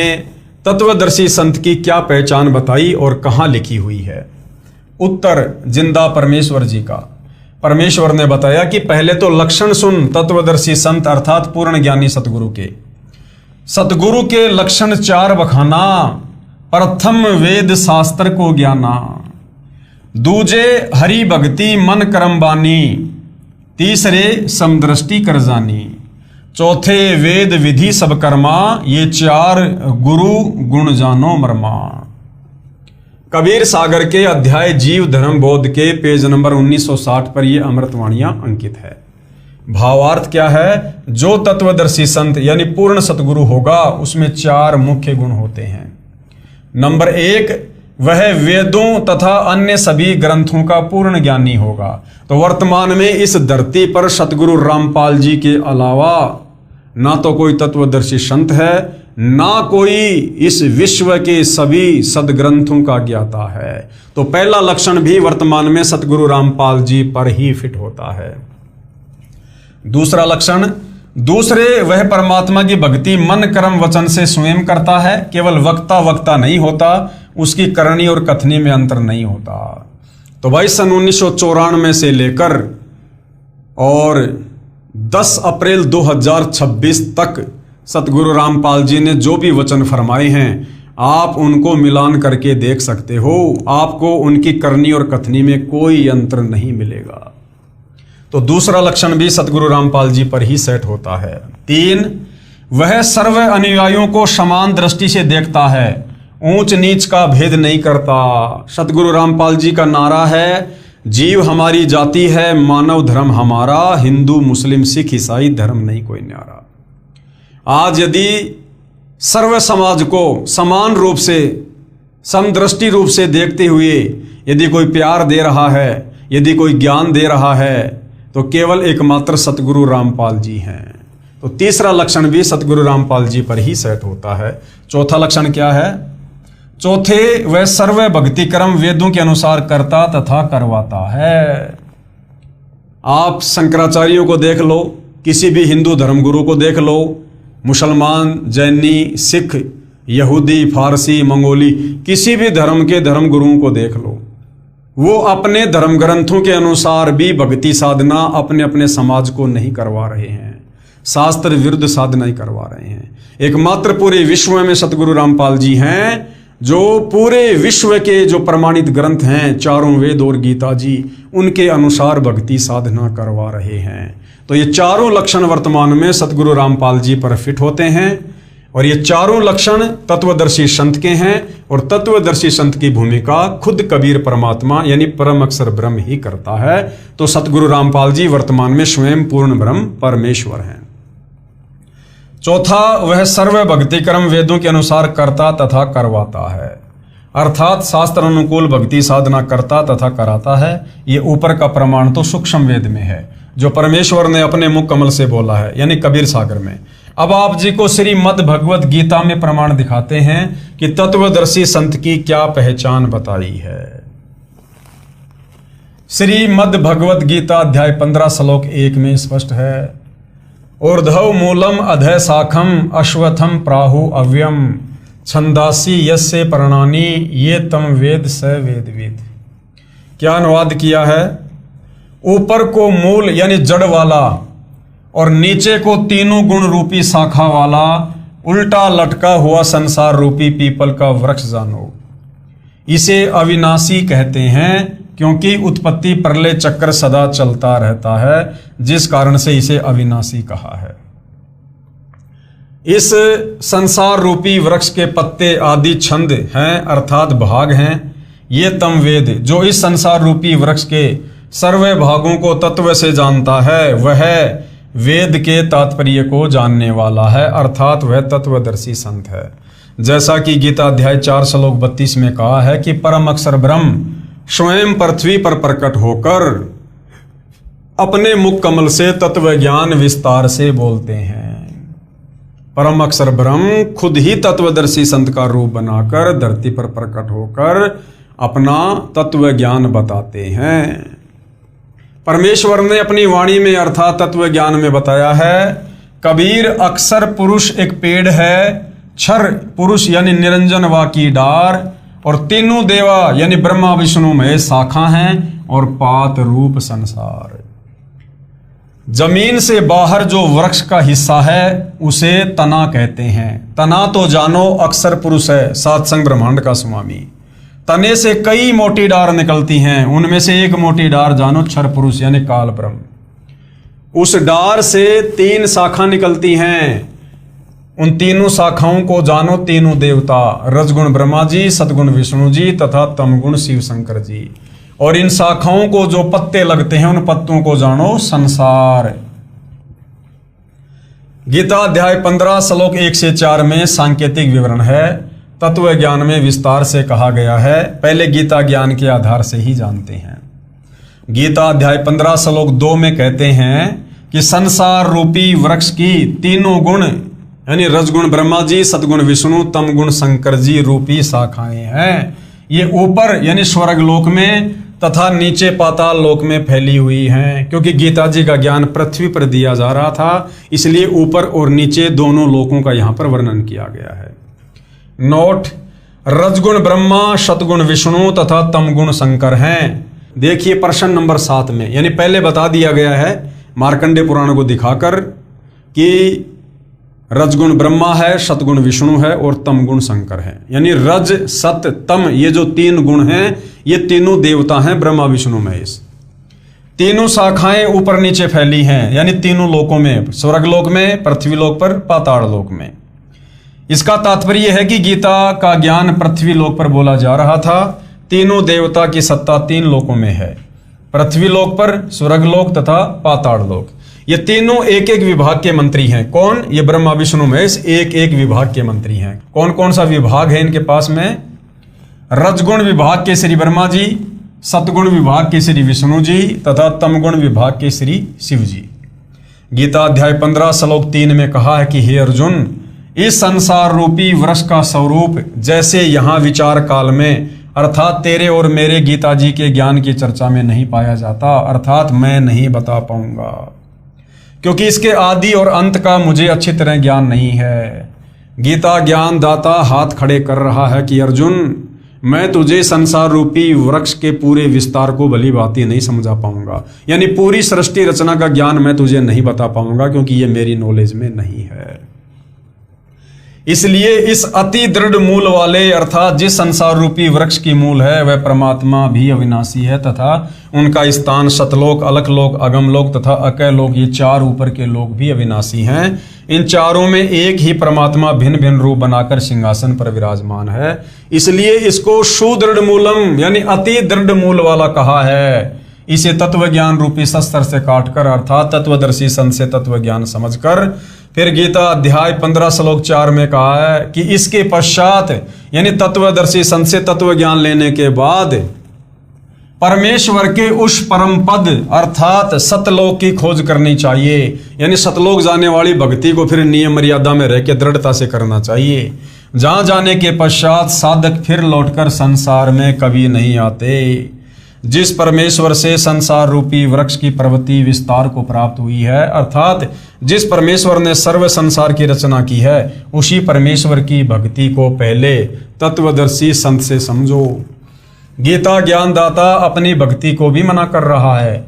तत्वदर्शी संत की क्या पहचान बताई और कहां लिखी हुई है? उत्तर जिंदा परमेश्वर जी का। परमेश्वर ने बताया कि पहले तो लक्षण सुन तत्वदर्शी संत अर्थात पूर्ण ज्ञानी सतगुरु के। सतगुरु के लक्षण 4 बखाना। प्रथम वेद शास्त्र को ज्ञाना, दूजे हरि भक्ति मन कर्म बानी, तीसरे समदृष्टि कर जानी, चौथे वेद विधि सब कर्मा, ये 4 गुरु गुण जानो मरमा। कबीर सागर के अध्याय जीव धर्म बोध के पेज नंबर 1960 पर ये अमृतवाणियां अंकित है। भावार्थ क्या है? जो तत्वदर्शी संत यानी पूर्ण सतगुरु होगा उसमें 4 मुख्य गुण होते हैं। नंबर 1, वह वेदों तथा अन्य सभी ग्रंथों का पूर्ण ज्ञानी होगा। तो वर्तमान में इस धरती पर सतगुरु रामपाल जी के अलावा ना तो कोई तत्वदर्शी संत है, ना कोई इस विश्व के सभी सदग्रंथों का ज्ञाता है। तो पहला लक्षण भी वर्तमान में सतगुरु रामपाल जी पर ही फिट होता है। दूसरा लक्षण, दूसरे वह परमात्मा की भक्ति मन कर्म वचन से स्वयं करता है, केवल वक्ता वक्ता नहीं होता, उसकी करनी और कथनी में अंतर नहीं होता। तो भाई सन 1994 से लेकर और 10 अप्रैल 2026 तक सतगुरु रामपाल जी ने जो भी वचन फरमाए हैं, आप उनको मिलान करके देख सकते हो। आपको उनकी करनी और कथनी में कोई अंतर नहीं मिलेगा। तो दूसरा लक्षण भी सतगुरु रामपाल जी पर ही सेट होता है। 3, वह सर्व अनुयायियों को समान दृष्टि से देखता है, ऊंच नीच का भेद नहीं करता। सतगुरु रामपाल जी का नारा है, जीव हमारी जाति है, मानव धर्म हमारा, हिंदू मुस्लिम सिख ईसाई धर्म नहीं कोई न्यारा। आज यदि सर्व समाज को समान रूप से समदृष्टि रूप से देखते हुए यदि कोई प्यार दे रहा है, यदि कोई ज्ञान दे रहा है, तो केवल एकमात्र सतगुरु रामपाल जी हैं। तो तीसरा लक्षण भी सतगुरु रामपाल जी पर ही सेट होता है। चौथा लक्षण क्या है? चौथे, वह सर्व भक्ति कर्म वेदों के अनुसार करता तथा करवाता है। आप शंकराचार्यों को देख लो, किसी भी हिंदू धर्मगुरु को देख लो, मुसलमान, जैनी, सिख, यहूदी, फारसी, मंगोली, किसी भी धर्म के धर्मगुरुओं को देख लो, वो अपने धर्म ग्रंथों के अनुसार भी भक्ति साधना अपने अपने समाज को नहीं करवा रहे हैं, शास्त्र विरुद्ध साधना ही करवा रहे हैं। एकमात्र पूरे विश्व में सतगुरु रामपाल जी हैं जो पूरे विश्व के जो प्रमाणित ग्रंथ हैं, चारों वेद और गीता जी, उनके अनुसार भक्ति साधना करवा रहे हैं। तो ये चारों लक्षण वर्तमान में सतगुरु रामपाल जी पर फिट होते हैं और ये चारों लक्षण तत्वदर्शी संत के हैं और तत्वदर्शी संत की भूमिका खुद कबीर परमात्मा यानी परम अक्षर ब्रह्म ही करता है। तो सतगुरु रामपाल जी वर्तमान में स्वयं पूर्ण ब्रह्म परमेश्वर हैं। चौथा, वह सर्व भक्ति कर्म वेदों के अनुसार करता तथा करवाता है, अर्थात शास्त्र अनुकूल भक्ति साधना करता तथा कराता है। ये ऊपर का प्रमाण तो सूक्ष्म वेद में है जो परमेश्वर ने अपने मुख कमल से बोला है यानी कबीर सागर में। अब आप जी को श्रीमद् भगवत गीता में प्रमाण दिखाते हैं कि तत्वदर्शी संत की क्या पहचान बताई है। श्रीमद् भगवत गीता अध्याय 15 श्लोक 1 में स्पष्ट है, ऊर्ध्व मूलम अधः शाखम अश्वत्थम प्राहु अव्यम छंदासी यस्य पर्णानि ये तम वेद स वेदविद। क्या अनुवाद किया है? ऊपर को मूल यानी जड़ वाला और नीचे को तीनों गुण रूपी शाखा वाला उल्टा लटका हुआ संसार रूपी पीपल का वृक्ष जानो। इसे अविनाशी कहते हैं क्योंकि उत्पत्ति प्रलय चक्र सदा चलता रहता है, जिस कारण से इसे अविनाशी कहा है। इस संसार रूपी वृक्ष के पत्ते आदि छंद हैं अर्थात भाग हैं। ये तम वेद जो इस संसार रूपी वृक्ष के सर्वे भागों को तत्व से जानता है वह वेद के तात्पर्य को जानने वाला है, अर्थात वह तत्वदर्शी संत है। जैसा कि गीता अध्याय 4 श्लोक 32 में कहा है कि परम अक्षर ब्रह्म स्वयं पृथ्वी पर प्रकट होकर अपने मुख कमल से तत्व ज्ञान विस्तार से बोलते हैं। परम अक्षर ब्रह्म खुद ही तत्वदर्शी संत का रूप बनाकर धरती पर प्रकट होकर अपना तत्व ज्ञान बताते हैं। परमेश्वर ने अपनी वाणी में अर्थात तत्व ज्ञान में बताया है, कबीर अक्षर पुरुष एक पेड़ है, क्षर पुरुष यानी निरंजन वा की डार और तीनों देवा यानी ब्रह्मा विष्णु महेश शाखा हैं और पात रूप संसार। जमीन से बाहर जो वृक्ष का हिस्सा है उसे तना कहते हैं। तना तो जानो अक्षर पुरुष है, सातसंग ब्रह्मांड का स्वामी। तने से कई मोटी डार निकलती हैं, उनमें से एक मोटी डार जानो क्षर पुरुष यानी काल ब्रह्म। उस डार से 3 शाखा निकलती हैं, उन तीनों शाखाओं को जानो तीनों देवता, रजगुण ब्रह्मा जी, सतगुण विष्णु जी तथा तमगुण शिव शंकर जी। और इन शाखाओं को जो पत्ते लगते हैं उन पत्तों को जानो संसार। गीता अध्याय 15 श्लोक 1 से 4 में सांकेतिक विवरण है, तत्व ज्ञान में विस्तार से कहा गया है। पहले गीता ज्ञान के आधार से ही जानते हैं। गीता अध्याय 15 श्लोक 2 में कहते हैं कि संसार रूपी वृक्ष की तीनों गुण यानी रजगुण ब्रह्मा जी, सतगुण विष्णु, तमगुण शंकर जी रूपी शाखाएं हैं। ये ऊपर यानी स्वर्ग लोक में तथा नीचे पाताल लोक में फैली हुई हैं। क्योंकि गीता जी का ज्ञान पृथ्वी पर दिया जा रहा था, इसलिए ऊपर और नीचे दोनों लोकों का यहां पर वर्णन किया गया है। नोट, रजगुण ब्रह्मा, सतगुण विष्णु तथा तमगुण शंकर हैं। देखिए प्रश्न नंबर 7 में, यानी पहले बता दिया गया है मार्कंडेय पुराण को दिखाकर कि रजगुण ब्रह्मा है, सतगुण विष्णु है और तमगुण शंकर है। यानी रज सत तम ये जो 3 गुण हैं ये तीनों देवता हैं, ब्रह्मा विष्णु महेश। तीनों शाखाएं ऊपर नीचे फैली हैं, यानी तीनों लोकों में, स्वर्ग लोक में, पृथ्वी लोक पर, पाताल लोक में। इसका तात्पर्य है कि गीता का ज्ञान पृथ्वी लोक पर बोला जा रहा था। तीनों देवता की सत्ता 3 लोकों में है, पृथ्वी लोक पर, स्वर्ग लोक तथा पाताल लोक। ये तीनों एक एक विभाग के मंत्री हैं। कौन? ये ब्रह्मा विष्णु महेश एक एक विभाग के मंत्री हैं। कौन कौन सा विभाग है इनके पास में? रजगुण विभाग के श्री ब्रह्मा जी, सतगुण विभाग के श्री विष्णु जी तथा तमगुण विभाग के श्री शिव जी। गीता अध्याय 15 श्लोक 3 में कहा है कि हे अर्जुन, इस संसार रूपी वृक्ष का स्वरूप जैसे यहाँ विचार काल में अर्थात तेरे और मेरे गीता जी के ज्ञान की चर्चा में नहीं पाया जाता, अर्थात मैं नहीं बता पाऊंगा, क्योंकि इसके आदि और अंत का मुझे अच्छी तरह ज्ञान नहीं है। गीता ज्ञान दाता हाथ खड़े कर रहा है कि अर्जुन, मैं तुझे संसार रूपी वृक्ष के पूरे विस्तार को भली भांति नहीं समझा पाऊंगा, यानी पूरी सृष्टि रचना का ज्ञान मैं तुझे नहीं बता पाऊंगा, क्योंकि ये मेरी नॉलेज में नहीं है। इसलिए इस अति दृढ़ मूल वाले अर्थात जिस संसार रूपी वृक्ष की मूल है वह परमात्मा भी अविनाशी है, तथा उनका स्थान सतलोक, अलखलोक, अगमलोक तथा अकैलोक, ये चार ऊपर के लोग भी अविनाशी हैं। इन चारों में एक ही परमात्मा भिन्न भिन्न रूप बनाकर सिंहासन पर विराजमान है। इसलिए इसको सुदृढ़ मूलम यानी अति दृढ़ मूल वाला कहा है। इसे तत्व ज्ञान रूपी शस्त्र से काटकर अर्थात तत्वदर्शी संत से तत्व ज्ञान समझकर फिर गीता अध्याय 15 श्लोक 4 में कहा है कि इसके पश्चात यानी तत्वदर्शी संत से तत्व ज्ञान लेने के बाद परमेश्वर के उस परम पद अर्थात सतलोक की खोज करनी चाहिए। यानी सतलोक जाने वाली भक्ति को फिर नियम मर्यादा में रह के दृढ़ता से करना चाहिए। जहां जाने के पश्चात साधक फिर लौटकर संसार में कभी नहीं आते। जिस परमेश्वर से संसार रूपी वृक्ष की प्रवृत्ति विस्तार को प्राप्त हुई है अर्थात जिस परमेश्वर ने सर्व संसार की रचना की है उसी परमेश्वर की भक्ति को पहले तत्वदर्शी संत से समझो। गीता ज्ञानदाता अपनी भक्ति को भी मना कर रहा है।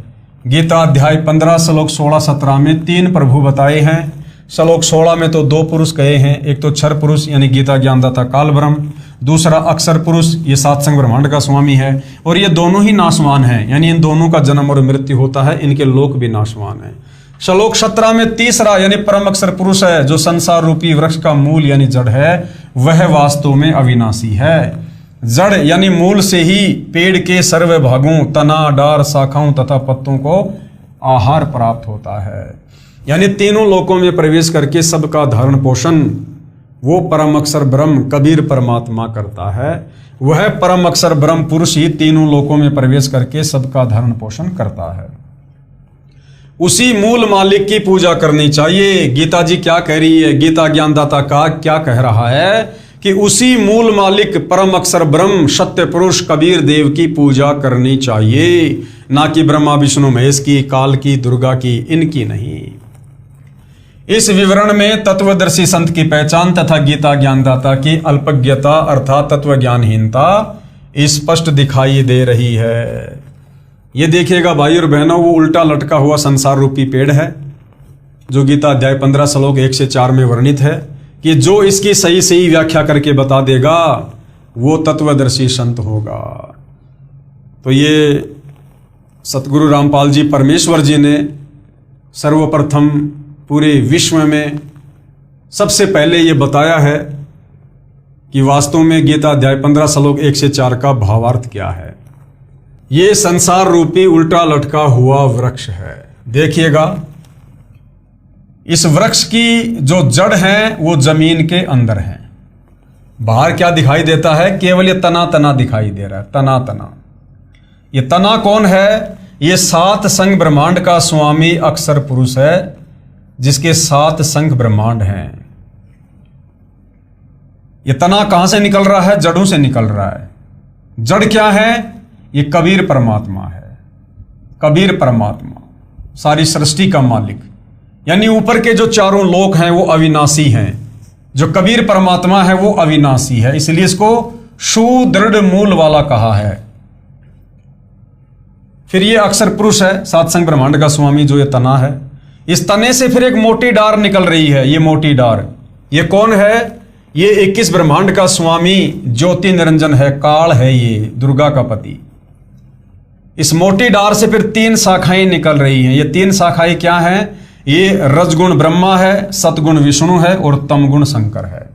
गीता अध्याय 15 श्लोक 16-17 में 3 प्रभु बताए हैं। श्लोक 16 में तो 2 पुरुष कहे हैं, एक तो क्षर पुरुष यानी गीता ज्ञानदाता काल ब्रह्म, दूसरा अक्षर पुरुष ये सात संग ब्रह्मांड का स्वामी है, और ये दोनों ही नाशवान हैं, यानी इन दोनों का जन्म और मृत्यु होता है, इनके लोक भी नाशवान है। श्लोक 17 में तीसरा यानी परम अक्षर पुरुष है जो संसार रूपी वृक्ष का मूल यानी जड़ है, वह वास्तव में अविनाशी है। जड़ यानी मूल से ही पेड़ के सर्व भागों तना, डार, शाखाओं तथा पत्तों को आहार प्राप्त होता है। यानी तीनों लोकों में प्रवेश करके सबका धारण पोषण वो परम अक्षर ब्रह्म कबीर परमात्मा करता है। वह परम अक्षर ब्रह्म पुरुष ही तीनों लोकों में प्रवेश करके सबका धारण पोषण करता है। उसी मूल मालिक की पूजा करनी चाहिए। गीता जी क्या कह रही है, गीता ज्ञानदाता का क्या कह रहा है कि उसी मूल मालिक परम अक्षर ब्रह्म सत्य पुरुष कबीर देव की पूजा करनी चाहिए, ना कि ब्रह्मा विष्णु महेश की, काल की, दुर्गा की, इनकी नहीं। इस विवरण में तत्वदर्शी संत की पहचान तथा गीता ज्ञानदाता की अल्पज्ञता अर्थात तत्व ज्ञानहीनता स्पष्ट दिखाई दे रही है। ये देखिएगा भाई और बहनों, वो उल्टा लटका हुआ संसार रूपी पेड़ है जो गीता अध्याय 15 श्लोक 1 से 4 में वर्णित है कि जो इसकी सही सही व्याख्या करके बता देगा वो तत्वदर्शी संत होगा। तो ये सतगुरु रामपाल जी परमेश्वर जी ने सर्वप्रथम पूरे विश्व में सबसे पहले ये बताया है कि वास्तव में गीता अध्याय 15 श्लोक 1 से 4 का भावार्थ क्या है। ये संसार रूपी उल्टा लटका हुआ वृक्ष है। देखिएगा, इस वृक्ष की जो जड़ है वो जमीन के अंदर है। बाहर क्या दिखाई देता है, केवल ये तना तना दिखाई दे रहा है, तना तना। ये तना कौन है, ये 7 संग ब्रह्मांड का स्वामी अक्षर पुरुष है जिसके 7 संग ब्रह्मांड हैं। ये तना कहां से निकल रहा है, जड़ों से निकल रहा है। जड़ क्या है, ये कबीर परमात्मा है। कबीर परमात्मा सारी सृष्टि का मालिक, यानी ऊपर के जो चारों लोक हैं वो अविनाशी हैं। जो कबीर परमात्मा है वो अविनाशी है, इसलिए इसको सुदृढ़ मूल वाला कहा है। फिर ये अक्षर पुरुष है, 7 संग ब्रह्मांड का स्वामी जो ये तना है। इस तने से फिर एक मोटी डार निकल रही है। ये मोटी डार ये कौन है, ये 21 ब्रह्मांड का स्वामी ज्योति निरंजन है, काल है, ये दुर्गा का पति। इस मोटी डार से फिर 3 शाखाएं निकल रही हैं। ये 3 शाखाएं क्या हैं, ये रजगुण ब्रह्मा है, सतगुण विष्णु है और तमगुण शंकर है।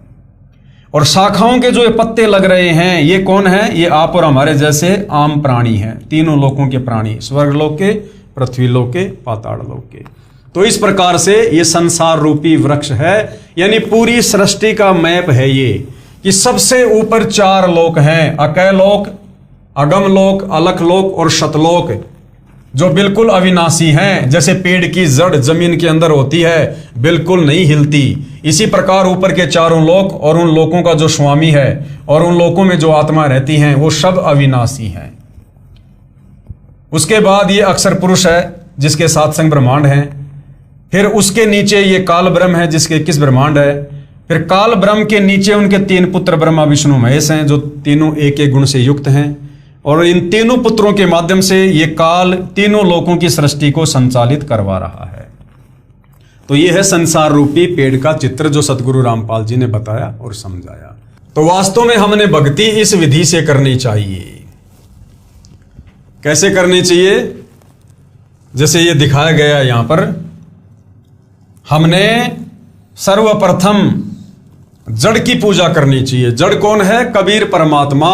और शाखाओं के जो ये पत्ते लग रहे हैं ये कौन है, ये आप और हमारे जैसे आम प्राणी हैं, तीनों लोकों के प्राणी, स्वर्गलोक के, पृथ्वीलोक के, पाताल लोक के। तो इस प्रकार से ये संसार रूपी वृक्ष है, यानी पूरी सृष्टि का मैप है ये कि सबसे ऊपर 4 लोक हैं, अकैलोक, अगमलोक, अलखलोक और शतलोक, जो बिल्कुल अविनाशी हैं। जैसे पेड़ की जड़ जमीन के अंदर होती है, बिल्कुल नहीं हिलती, इसी प्रकार ऊपर के चारों लोक और उन लोकों का जो स्वामी है और उन लोकों में जो आत्मा रहती हैं वो सब अविनाशी हैं। उसके बाद ये अक्षर पुरुष है जिसके 7 संग ब्रह्मांड हैं। फिर उसके नीचे ये काल ब्रह्म है जिसके 21 ब्रह्मांड है। फिर काल ब्रह्म के नीचे उनके 3 पुत्र ब्रह्मा विष्णु महेश हैं, जो तीनों एक एक गुण से युक्त हैं। और इन तीनों पुत्रों के माध्यम से ये काल तीनों लोकों की सृष्टि को संचालित करवा रहा है। तो ये है संसार रूपी पेड़ का चित्र जो सतगुरु रामपाल जी ने बताया और समझाया। तो वास्तव में हमने भक्ति इस विधि से करनी चाहिए। कैसे करनी चाहिए? जैसे ये दिखाया गया यहां पर, हमने सर्वप्रथम जड़ की पूजा करनी चाहिए। जड़ कौन है? कबीर परमात्मा।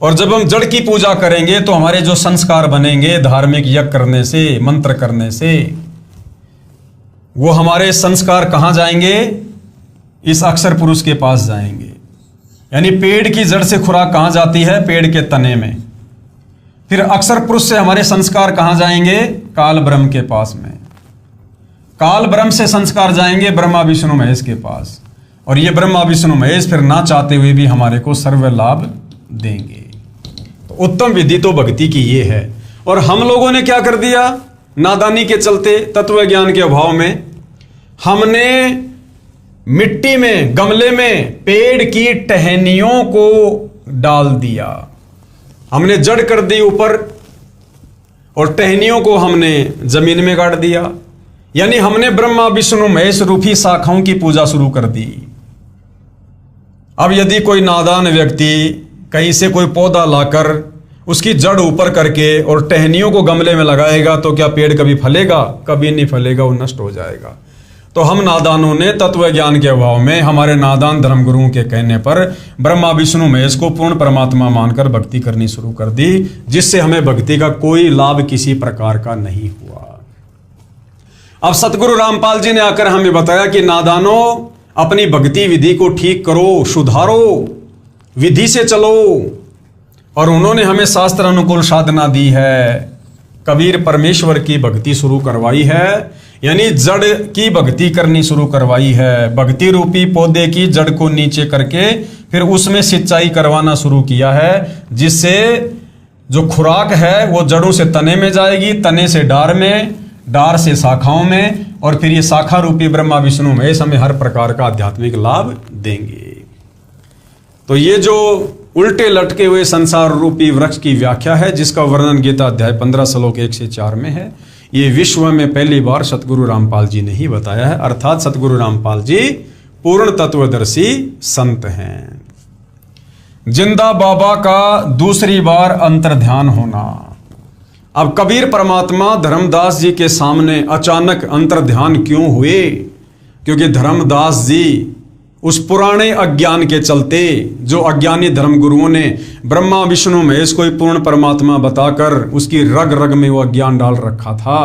और जब हम जड़ की पूजा करेंगे तो हमारे जो संस्कार बनेंगे धार्मिक यज्ञ करने से, मंत्र करने से, वो हमारे संस्कार कहां जाएंगे? इस अक्षर पुरुष के पास जाएंगे। यानी पेड़ की जड़ से खुराक कहां जाती है? पेड़ के तने में। फिर अक्षर पुरुष से हमारे संस्कार कहां जाएंगे? काल ब्रह्म के पास में। काल ब्रह्म से संस्कार जाएंगे ब्रह्मा विष्णु महेश के पास। और ये ब्रह्मा विष्णु महेश फिर ना चाहते हुए भी हमारे को सर्व लाभ देंगे। तो उत्तम विधि तो भक्ति की ये है। और हम लोगों ने क्या कर दिया? नादानी के चलते, तत्व ज्ञान के अभाव में, हमने मिट्टी में, गमले में पेड़ की टहनियों को डाल दिया। हमने जड़ कर दी ऊपर और टहनियों को हमने जमीन में गाड़ दिया। यानी हमने ब्रह्मा विष्णु महेश रूपी शाखाओं की पूजा शुरू कर दी। अब यदि कोई नादान व्यक्ति कहीं से कोई पौधा लाकर उसकी जड़ ऊपर करके और टहनियों को गमले में लगाएगा तो क्या पेड़ कभी फलेगा? कभी नहीं फलेगा, वो नष्ट हो जाएगा। तो हम नादानों ने तत्व ज्ञान के अभाव में, हमारे नादान धर्मगुरुओं के कहने पर ब्रह्मा विष्णु महेश को पूर्ण परमात्मा मानकर भक्ति करनी शुरू कर दी, जिससे हमें भक्ति का कोई लाभ किसी प्रकार का नहीं हुआ। अब सतगुरु रामपाल जी ने आकर हमें बताया कि नादानों, अपनी भक्ति विधि को ठीक करो, सुधारो, विधि से चलो। और उन्होंने हमें शास्त्र अनुकूल साधना दी है। कबीर परमेश्वर की भक्ति शुरू करवाई है, यानी जड़ की भक्ति करनी शुरू करवाई है। भक्ति रूपी पौधे की जड़ को नीचे करके फिर उसमें सिंचाई करवाना शुरू किया है, जिससे जो खुराक है वो जड़ों से तने में जाएगी, तने से डार में, डार से शाखाओं में, और फिर ये शाखा रूपी ब्रह्मा विष्णु महेश हमें हर प्रकार का आध्यात्मिक लाभ देंगे। तो ये जो उल्टे लटके हुए संसार रूपी वृक्ष की व्याख्या है, जिसका वर्णन गीता अध्याय 15 श्लोक 1 से 4 में है, ये विश्व में पहली बार सतगुरु रामपाल जी ने ही बताया है। अर्थात सतगुरु रामपाल जी पूर्ण तत्वदर्शी संत हैं। जिंदा बाबा का दूसरी बार अंतर्ध्यान होना। अब कबीर परमात्मा धर्मदास जी के सामने अचानक अंतर्ध्यान क्यों हुए? क्योंकि धर्मदास जी उस पुराने अज्ञान के चलते, जो अज्ञानी धर्मगुरुओं ने ब्रह्मा विष्णु महेश को ही पूर्ण परमात्मा बताकर उसकी रग रग में वो अज्ञान डाल रखा था।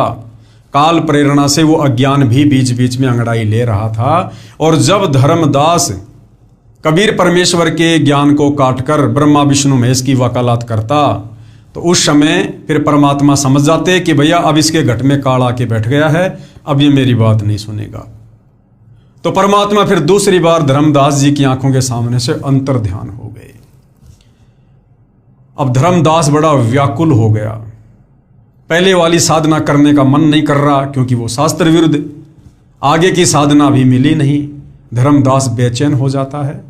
काल प्रेरणा से वो अज्ञान भी बीच बीच में अंगड़ाई ले रहा था। और जब धर्मदास कबीर परमेश्वर के ज्ञान को काटकर ब्रह्मा विष्णु महेश की वकालत करता, तो उस समय फिर परमात्मा समझ जाते कि भैया अब इसके घट में काल आके बैठ गया है, अब ये मेरी बात नहीं सुनेगा। तो परमात्मा फिर दूसरी बार धर्मदास जी की आंखों के सामने से अंतर्ध्यान हो गए। अब धर्मदास बड़ा व्याकुल हो गया। पहले वाली साधना करने का मन नहीं कर रहा, क्योंकि वो शास्त्र विरुद्ध, आगे की साधना भी मिली नहीं। धर्मदास बेचैन हो जाता है।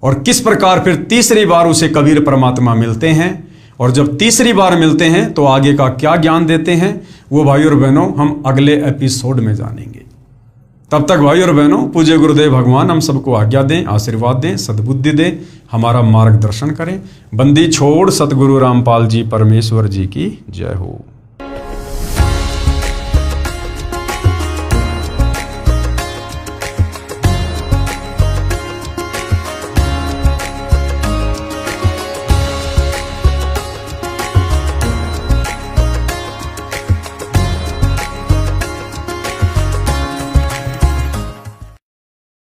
और किस प्रकार फिर तीसरी बार उसे कबीर परमात्मा मिलते हैं, और जब तीसरी बार मिलते हैं तो आगे का क्या ज्ञान देते हैं, वो भाई और बहनों हम अगले एपिसोड में जानेंगे। तब तक भाई और बहनों, पूज्य गुरुदेव भगवान हम सबको आज्ञा दें, आशीर्वाद दें, सद्बुद्धि दें, हमारा मार्गदर्शन करें। बंदी छोड़ सतगुरु रामपाल जी परमेश्वर जी की जय हो।